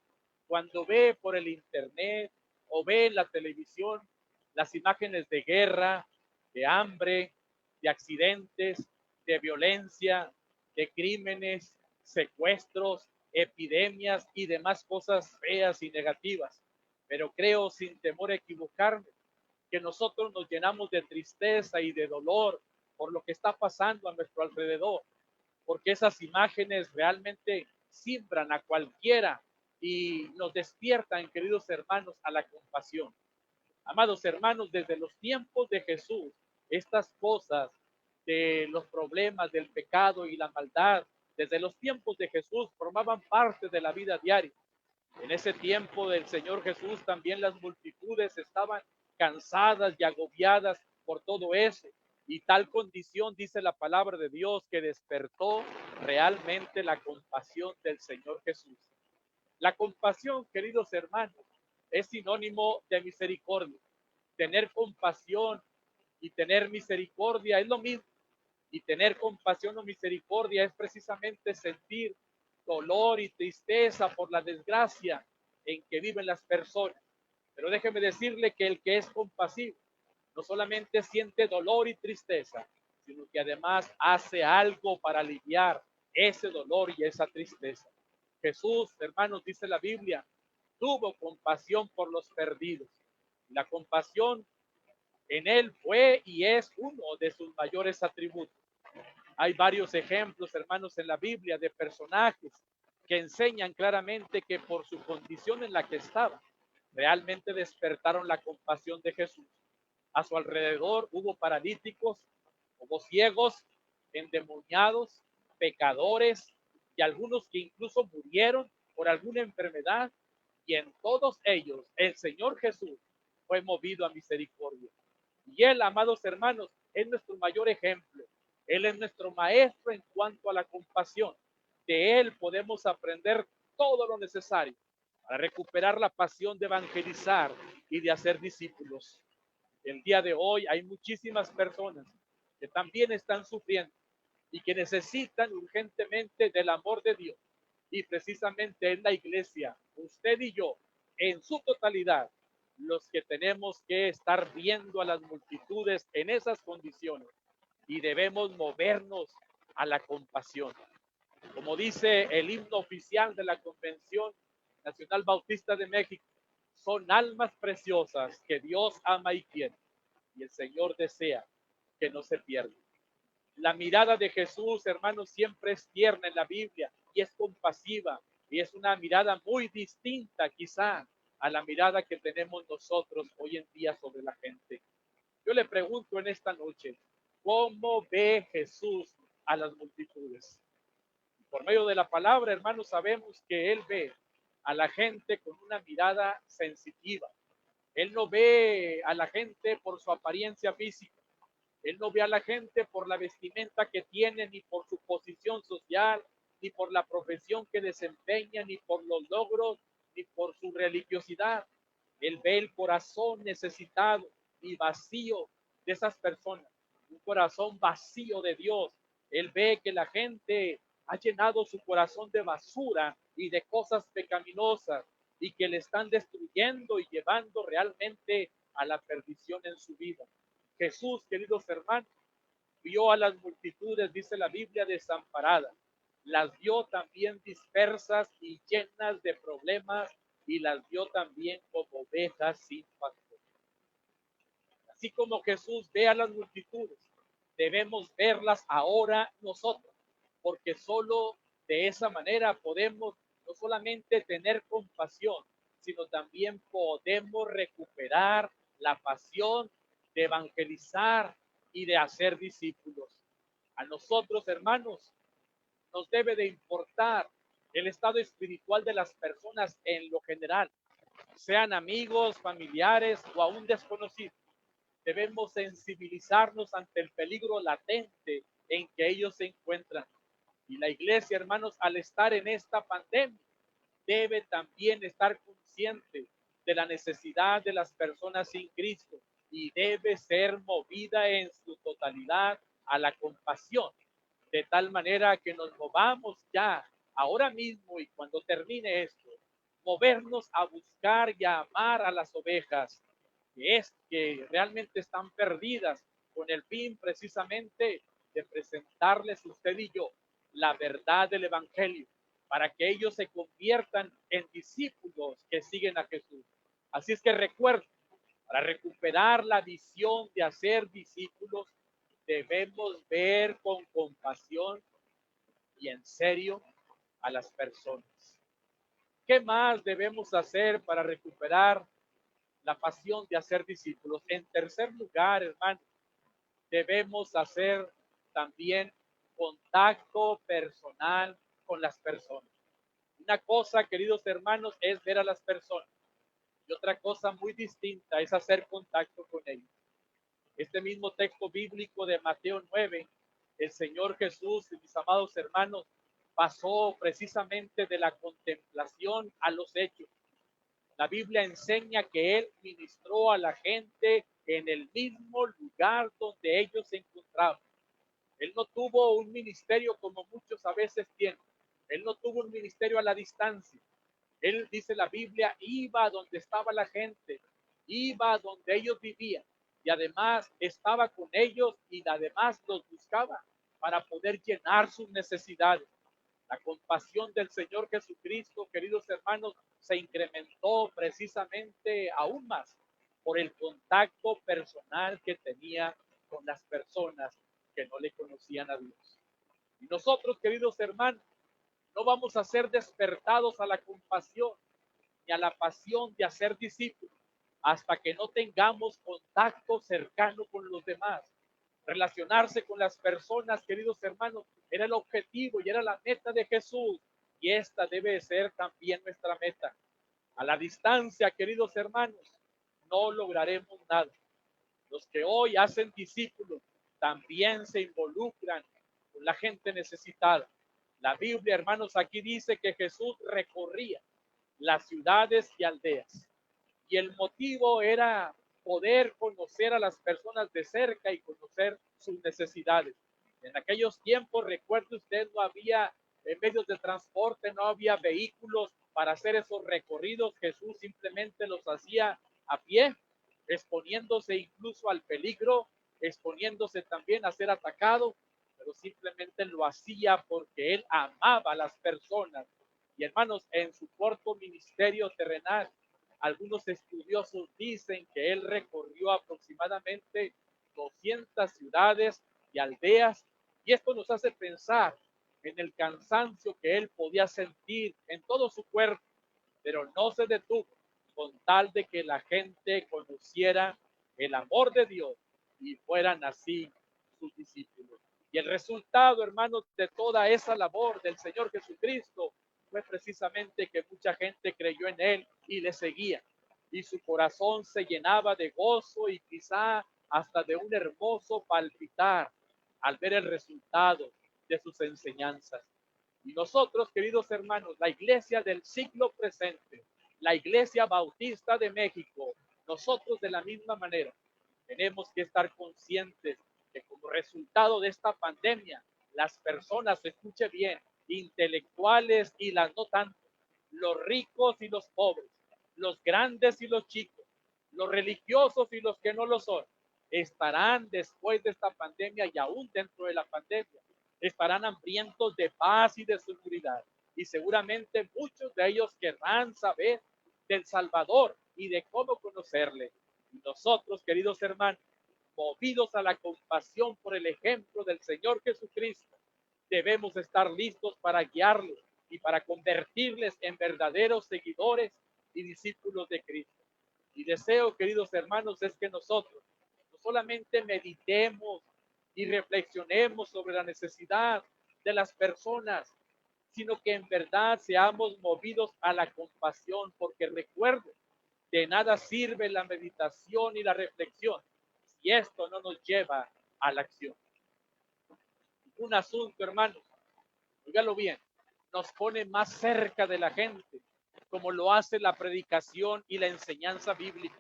cuando ve por el internet o ve en la televisión las imágenes de guerra, de hambre, de accidentes, de violencia, de crímenes, secuestros, epidemias y demás cosas feas y negativas. Pero creo, sin temor a equivocarme, que nosotros nos llenamos de tristeza y de dolor por lo que está pasando a nuestro alrededor, porque esas imágenes realmente simbran a cualquiera y nos despiertan, queridos hermanos, a la compasión. Amados hermanos, desde los tiempos de Jesús, estas cosas de los problemas del pecado y la maldad, desde los tiempos de Jesús, formaban parte de la vida diaria. En ese tiempo del Señor Jesús también las multitudes estaban cansadas y agobiadas por todo eso. Y tal condición, dice la palabra de Dios, que despertó realmente la compasión del Señor Jesús. La compasión, queridos hermanos, es sinónimo de misericordia. Tener compasión y tener misericordia es lo mismo. Y tener compasión o misericordia es precisamente sentir dolor y tristeza por la desgracia en que viven las personas. Pero déjeme decirle que el que es compasivo no solamente siente dolor y tristeza, sino que además hace algo para aliviar ese dolor y esa tristeza. Jesús, hermanos, dice la Biblia, tuvo compasión por los perdidos. La compasión en él fue y es uno de sus mayores atributos. Hay varios ejemplos, hermanos, en la Biblia de personajes que enseñan claramente que por su condición en la que estaba, realmente despertaron la compasión de Jesús. A su alrededor hubo paralíticos, hubo ciegos, endemoniados, pecadores y algunos que incluso murieron por alguna enfermedad, y en todos ellos el Señor Jesús fue movido a misericordia. Y Él, amados hermanos, es nuestro mayor ejemplo. Él es nuestro maestro en cuanto a la compasión. De Él podemos aprender todo lo necesario para recuperar la pasión de evangelizar y de hacer discípulos. El día de hoy hay muchísimas personas que también están sufriendo y que necesitan urgentemente del amor de Dios. Y precisamente en la iglesia, usted y yo, en su totalidad, los que tenemos que estar viendo a las multitudes en esas condiciones y debemos movernos a la compasión. Como dice el himno oficial de la Convención Nacional Bautista de México, son almas preciosas que Dios ama y quiere, y el Señor desea que no se pierdan. La mirada de Jesús, hermanos, siempre es tierna en la Biblia y es compasiva, y es una mirada muy distinta quizá a la mirada que tenemos nosotros hoy en día sobre la gente. Yo le pregunto en esta noche, ¿cómo ve Jesús a las multitudes? Por medio de la palabra, hermanos, sabemos que Él ve a la gente con una mirada sensitiva. Él no ve a la gente por su apariencia física. Él no ve a la gente por la vestimenta que tiene, ni por su posición social, ni por la profesión que desempeña, ni por los logros, ni por su religiosidad. Él ve el corazón necesitado y vacío de esas personas, un corazón vacío de Dios. Él ve que la gente ha llenado su corazón de basura y de cosas pecaminosas y que le están destruyendo y llevando realmente a la perdición en su vida. Jesús, queridos hermanos, vio a las multitudes, dice la Biblia, desamparadas. Las vio también dispersas y llenas de problemas, y las vio también como ovejas sin pastor. Así como Jesús ve a las multitudes, debemos verlas ahora nosotros, porque solo de esa manera podemos no solamente tener compasión, sino también podemos recuperar la pasión de evangelizar y de hacer discípulos. A nosotros, hermanos, nos debe de importar el estado espiritual de las personas en lo general, sean amigos, familiares o aún desconocidos. Debemos sensibilizarnos ante el peligro latente en que ellos se encuentran. Y la iglesia, hermanos, al estar en esta pandemia, debe también estar consciente de la necesidad de las personas sin Cristo y debe ser movida en su totalidad a la compasión, de tal manera que nos movamos ya, ahora mismo y cuando termine esto, movernos a buscar y a amar a las ovejas que realmente están perdidas, con el fin precisamente de presentarles usted y yo la verdad del Evangelio, para que ellos se conviertan en discípulos que siguen a Jesús. Así es que recuerden, para recuperar la visión de hacer discípulos, debemos ver con compasión y en serio a las personas. ¿Qué más debemos hacer para recuperar la pasión de hacer discípulos? En tercer lugar, hermanos, debemos hacer también contacto personal con las personas. Una cosa, queridos hermanos, es ver a las personas y otra cosa muy distinta es hacer contacto con ellos. Este mismo texto bíblico de Mateo 9, el Señor Jesús, mis amados hermanos, pasó precisamente de la contemplación a los hechos. La Biblia enseña que Él ministró a la gente en el mismo lugar donde ellos se encontraban. Él no tuvo un ministerio como muchos a veces tienen. Él no tuvo un ministerio a la distancia. Él, dice la Biblia, iba donde estaba la gente, iba donde ellos vivían y además estaba con ellos y además los buscaba para poder llenar sus necesidades. La compasión del Señor Jesucristo, queridos hermanos, se incrementó precisamente aún más por el contacto personal que tenía con las personas que no le conocían a Dios. Y nosotros, queridos hermanos, no vamos a ser despertados a la compasión ni a la pasión de hacer discípulos hasta que no tengamos contacto cercano con los demás. Relacionarse con las personas, queridos hermanos, era el objetivo y era la meta de Jesús. Y esta debe ser también nuestra meta. A la distancia, queridos hermanos, no lograremos nada. Los que hoy hacen discípulos también se involucran con la gente necesitada. La Biblia, hermanos, aquí dice que Jesús recorría las ciudades y aldeas. Y el motivo era poder conocer a las personas de cerca y conocer sus necesidades. En aquellos tiempos, recuerde usted, no había medios de transporte, no había vehículos para hacer esos recorridos. Jesús simplemente los hacía a pie, exponiéndose incluso al peligro, exponiéndose también a ser atacado, pero simplemente lo hacía porque él amaba a las personas. Y hermanos, en su corto ministerio terrenal, algunos estudiosos dicen que él recorrió aproximadamente 200 ciudades y aldeas, y esto nos hace pensar en el cansancio que él podía sentir en todo su cuerpo, pero no se detuvo con tal de que la gente conociera el amor de Dios y fueran así sus discípulos. Y el resultado, hermanos, de toda esa labor del Señor Jesucristo fue precisamente que mucha gente creyó en Él y le seguía. Y su corazón se llenaba de gozo y quizá hasta de un hermoso palpitar al ver el resultado de sus enseñanzas. Y nosotros, queridos hermanos, la iglesia del siglo presente, la Iglesia Bautista de México, nosotros de la misma manera tenemos que estar conscientes que como resultado de esta pandemia, las personas, escuche bien, intelectuales y las no tanto, los ricos y los pobres, los grandes y los chicos, los religiosos y los que no lo son, estarán después de esta pandemia y aún dentro de la pandemia, estarán hambrientos de paz y de seguridad. Y seguramente muchos de ellos querrán saber del Salvador y de cómo conocerle. Y nosotros, queridos hermanos, movidos a la compasión por el ejemplo del Señor Jesucristo, debemos estar listos para guiarlos y para convertirles en verdaderos seguidores y discípulos de Cristo. Y deseo, queridos hermanos, es que nosotros no solamente meditemos y reflexionemos sobre la necesidad de las personas, sino que en verdad seamos movidos a la compasión, porque recuerden, de nada sirve la meditación y la reflexión si esto no nos lleva a la acción. Un asunto, hermanos, óigalo bien, nos pone más cerca de la gente, como lo hace la predicación y la enseñanza bíblica.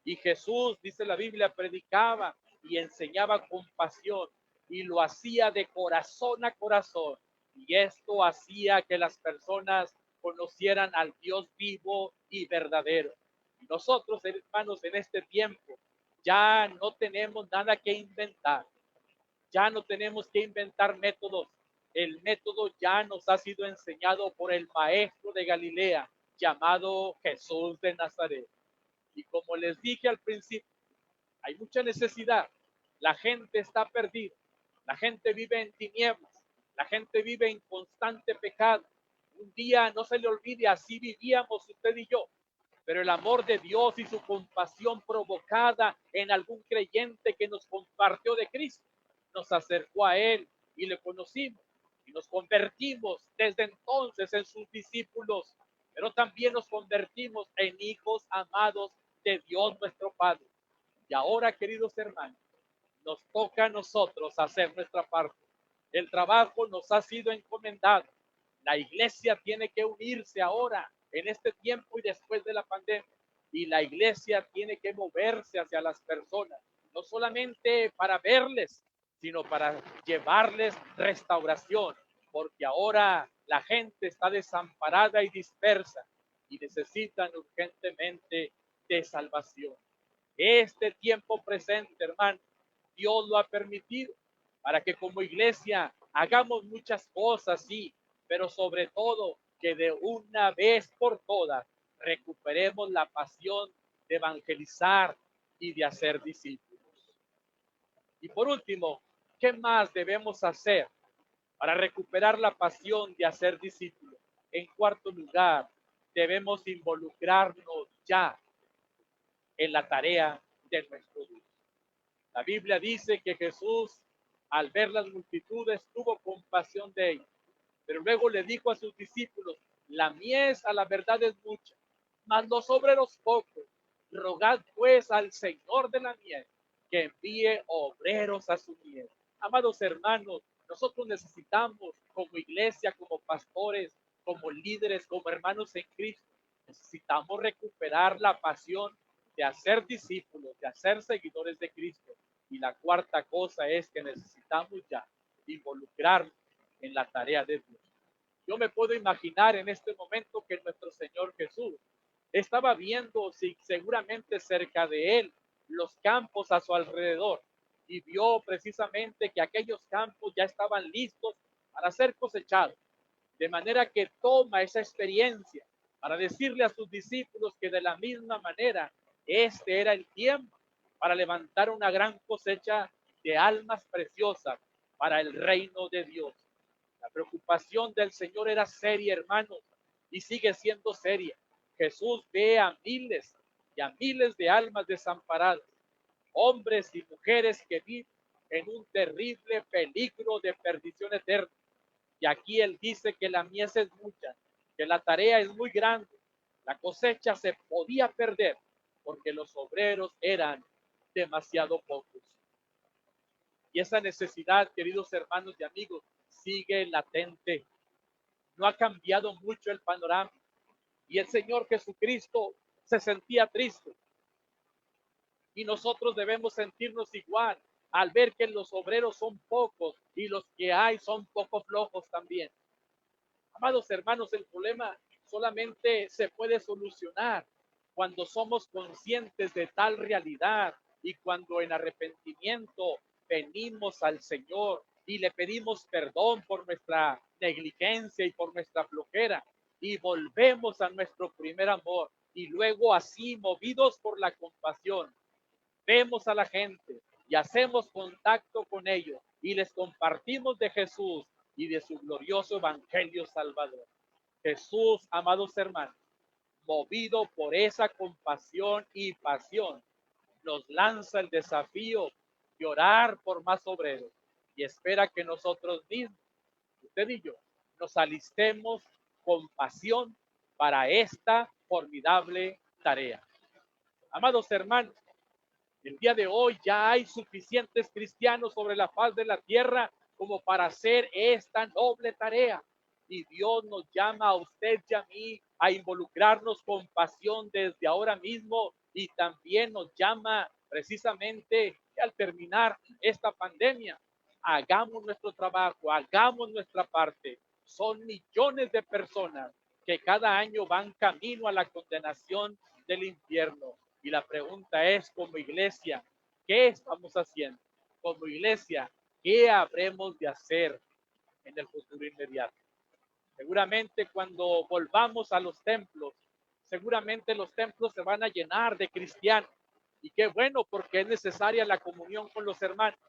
Y Jesús, dice la Biblia, predicaba y enseñaba con pasión y lo hacía de corazón a corazón. Y esto hacía que las personas conocieran al Dios vivo y verdadero. Y nosotros, hermanos, en este tiempo ya no tenemos nada que inventar. Ya no tenemos que inventar métodos. El método ya nos ha sido enseñado por el maestro de Galilea llamado Jesús de Nazaret. Y como les dije al principio, hay mucha necesidad. La gente está perdida. La gente vive en tinieblas. La gente vive en constante pecado. Un día, no se le olvide, así vivíamos usted y yo. Pero el amor de Dios y su compasión provocada en algún creyente que nos compartió de Cristo, nos acercó a Él y le conocimos y nos convertimos desde entonces en sus discípulos, pero también nos convertimos en hijos amados de Dios nuestro Padre. Y ahora, queridos hermanos, nos toca a nosotros hacer nuestra parte. El trabajo nos ha sido encomendado. La iglesia tiene que unirse ahora en este tiempo y después de la pandemia. Y la iglesia tiene que moverse hacia las personas, no solamente para verles, sino para llevarles restauración, porque ahora la gente está desamparada y dispersa y necesitan urgentemente de salvación. Este tiempo presente, hermano, Dios lo ha permitido para que como iglesia hagamos muchas cosas, sí, pero sobre todo que de una vez por todas recuperemos la pasión de evangelizar y de hacer discípulos. Y por último, ¿qué más debemos hacer para recuperar la pasión de hacer discípulos? En cuarto lugar, debemos involucrarnos ya en la tarea de nuestro Dios. La Biblia dice que Jesús, al ver las multitudes, tuvo compasión de ellos, pero luego le dijo a sus discípulos: la mies a la verdad es mucha, mas los obreros pocos. Rogad pues al Señor de la mies que envíe obreros a su mies. Amados hermanos, nosotros necesitamos como iglesia, como pastores, como líderes, como hermanos en Cristo, necesitamos recuperar la pasión de hacer discípulos, de hacer seguidores de Cristo. Y la cuarta cosa es que necesitamos ya involucrarnos en la tarea de Dios. Yo me puedo imaginar en este momento que nuestro Señor Jesús estaba viendo seguramente cerca de él los campos a su alrededor y vio precisamente que aquellos campos ya estaban listos para ser cosechados. De manera que toma esa experiencia para decirle a sus discípulos que de la misma manera este era el tiempo para levantar una gran cosecha de almas preciosas para el reino de Dios. La preocupación del Señor era seria, hermanos, y sigue siendo seria. Jesús ve a miles y a miles de almas desamparadas, hombres y mujeres que viven en un terrible peligro de perdición eterna. Y aquí él dice que la mies es mucha, que la tarea es muy grande, la cosecha se podía perder porque los obreros eran demasiado pocos. Y esa necesidad, queridos hermanos y amigos, sigue latente. No ha cambiado mucho el panorama. Y el Señor Jesucristo se sentía triste. Y nosotros debemos sentirnos igual al ver que los obreros son pocos y los que hay son poco flojos también. Amados hermanos, el problema solamente se puede solucionar cuando somos conscientes de tal realidad y cuando en arrepentimiento venimos al Señor y le pedimos perdón por nuestra negligencia y por nuestra flojera y volvemos a nuestro primer amor y luego así movidos por la compasión vemos a la gente y hacemos contacto con ellos y les compartimos de Jesús y de su glorioso evangelio salvador. Jesús, amados hermanos, movido por esa compasión y pasión, nos lanza el desafío de orar por más obreros y espera que nosotros mismos, usted y yo, nos alistemos con pasión para esta formidable tarea. Amados hermanos, el día de hoy ya hay suficientes cristianos sobre la faz de la tierra como para hacer esta noble tarea. Y Dios nos llama a usted y a mí a involucrarnos con pasión desde ahora mismo y también nos llama precisamente al terminar esta pandemia. Hagamos nuestro trabajo, hagamos nuestra parte. Son millones de personas que cada año van camino a la condenación del infierno. Y la pregunta es, como iglesia, ¿qué estamos haciendo? Como iglesia, ¿qué habremos de hacer en el futuro inmediato? Seguramente cuando volvamos a los templos, seguramente los templos se van a llenar de cristianos. Y qué bueno, porque es necesaria la comunión con los hermanos.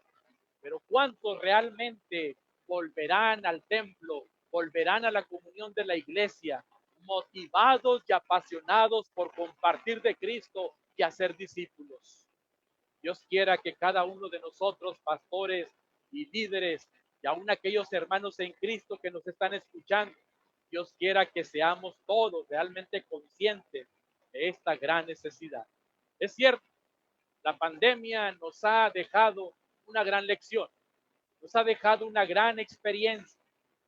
Pero ¿cuántos realmente volverán al templo, volverán a la comunión de la iglesia, motivados y apasionados por compartir de Cristo y hacer discípulos? Dios quiera que cada uno de nosotros, pastores y líderes, y aún aquellos hermanos en Cristo que nos están escuchando, Dios quiera que seamos todos realmente conscientes de esta gran necesidad. Es cierto, la pandemia nos ha dejado una gran lección, nos ha dejado una gran experiencia.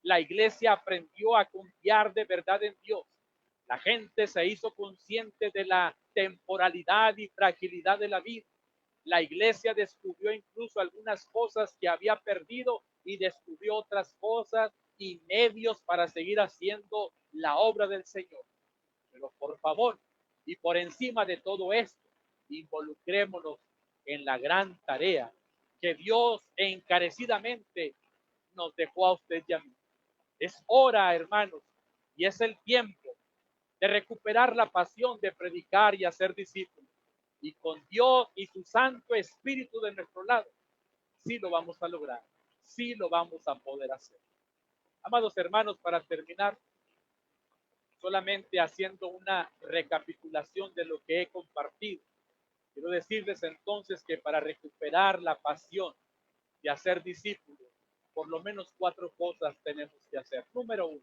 La iglesia aprendió a confiar de verdad en Dios. La gente se hizo consciente de la temporalidad y fragilidad de la vida. La iglesia descubrió incluso algunas cosas que había perdido y descubrió otras cosas y medios para seguir haciendo la obra del Señor. Pero por favor, y por encima de todo esto, involucrémonos en la gran tarea que Dios encarecidamente nos dejó a usted y a mí. Es hora, hermanos, y es el tiempo de recuperar la pasión de predicar y hacer discípulos. Y con Dios y su Santo Espíritu de nuestro lado, sí lo vamos a lograr, sí lo vamos a poder hacer. Amados hermanos, para terminar, solamente haciendo una recapitulación de lo que he compartido, quiero decirles entonces que para recuperar la pasión de hacer discípulos, por lo menos 4 cosas tenemos que hacer. Número 1,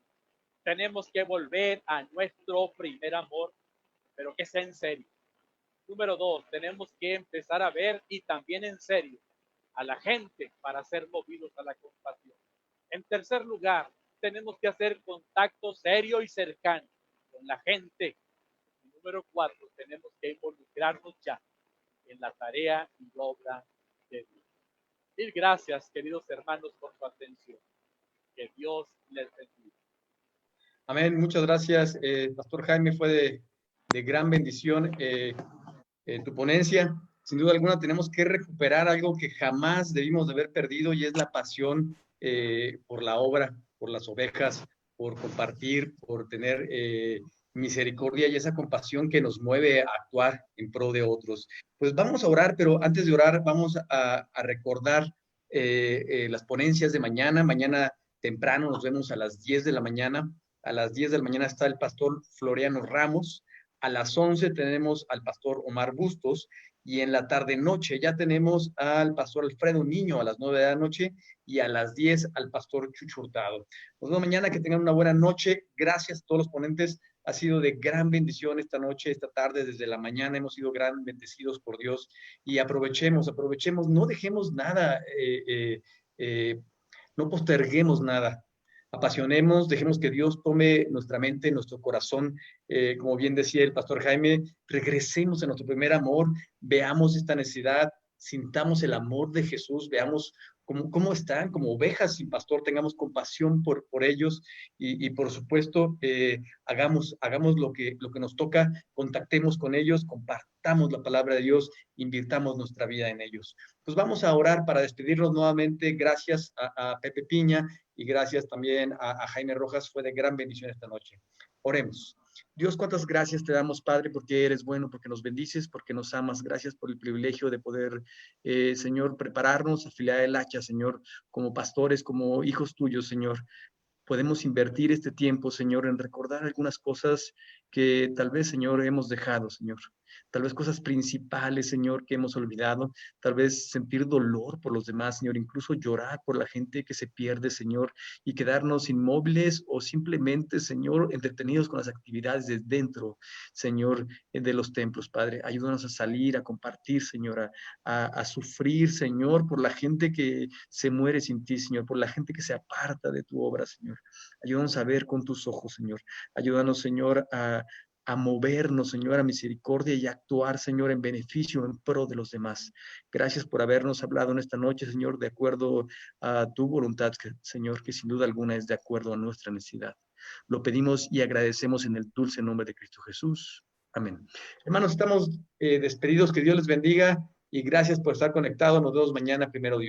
tenemos que volver a nuestro primer amor, pero que sea en serio. Número 2, tenemos que empezar a ver y también en serio a la gente para ser movidos a la compasión. En tercer lugar, tenemos que hacer contacto serio y cercano con la gente. Y número 4, tenemos que involucrarnos ya en la tarea y obra de Dios. Mil gracias, queridos hermanos, por su atención. Que Dios les bendiga. Amén, muchas gracias, Pastor Jaime, fue de gran bendición tu ponencia. Sin duda alguna tenemos que recuperar algo que jamás debimos de haber perdido y es la pasión por la obra, por las ovejas, por compartir, por tener misericordia y esa compasión que nos mueve a actuar en pro de otros. Pues vamos a orar, pero antes de orar vamos a recordar las ponencias de mañana. Mañana temprano nos vemos a las 10 de la mañana. A las 10 de la mañana está el pastor Floriano Ramos. A las 11 tenemos al pastor Omar Bustos y en la tarde-noche ya tenemos al pastor Alfredo Niño a las 9 de la noche y a las 10 al pastor Chucho Hurtado. Nos vemos mañana, que tengan una buena noche. Gracias a todos los ponentes. Ha sido de gran bendición esta noche, esta tarde, desde la mañana hemos sido gran bendecidos por Dios y aprovechemos, no dejemos nada, no posterguemos nada. Apasionemos, dejemos que Dios tome nuestra mente, nuestro corazón, como bien decía el pastor Jaime, regresemos a nuestro primer amor, veamos esta necesidad, sintamos el amor de Jesús, veamos cómo están, como ovejas sin pastor, tengamos compasión por ellos y por supuesto, hagamos lo que nos toca, contactemos con ellos, compartamos la palabra de Dios, invirtamos nuestra vida en ellos. Pues vamos a orar para despedirnos nuevamente. Gracias a Pepe Piña y gracias también a Jaime Rojas. Fue de gran bendición esta noche. Oremos. Dios, cuántas gracias te damos, Padre, porque eres bueno, porque nos bendices, porque nos amas. Gracias por el privilegio de poder, Señor, prepararnos, afilar el hacha, Señor, como pastores, como hijos tuyos, Señor. Podemos invertir este tiempo, Señor, en recordar algunas cosas que tal vez, Señor, hemos dejado, Señor. Tal vez cosas principales, Señor, que hemos olvidado. Tal vez sentir dolor por los demás, Señor. Incluso llorar por la gente que se pierde, Señor. Y quedarnos inmóviles o simplemente, Señor, entretenidos con las actividades de dentro, Señor, de los templos, Padre. Ayúdanos a salir, a compartir, Señor, a sufrir, Señor, por la gente que se muere sin ti, Señor. Por la gente que se aparta de tu obra, Señor. Ayúdanos a ver con tus ojos, Señor. Ayúdanos, Señor, a movernos, Señor, a misericordia y a actuar, Señor, en beneficio, en pro de los demás. Gracias por habernos hablado en esta noche, Señor, de acuerdo a tu voluntad, Señor, que sin duda alguna es de acuerdo a nuestra necesidad. Lo pedimos y agradecemos en el dulce nombre de Cristo Jesús. Amén. Hermanos, estamos despedidos. Que Dios les bendiga y gracias por estar conectados. Nos vemos mañana, primero Dios.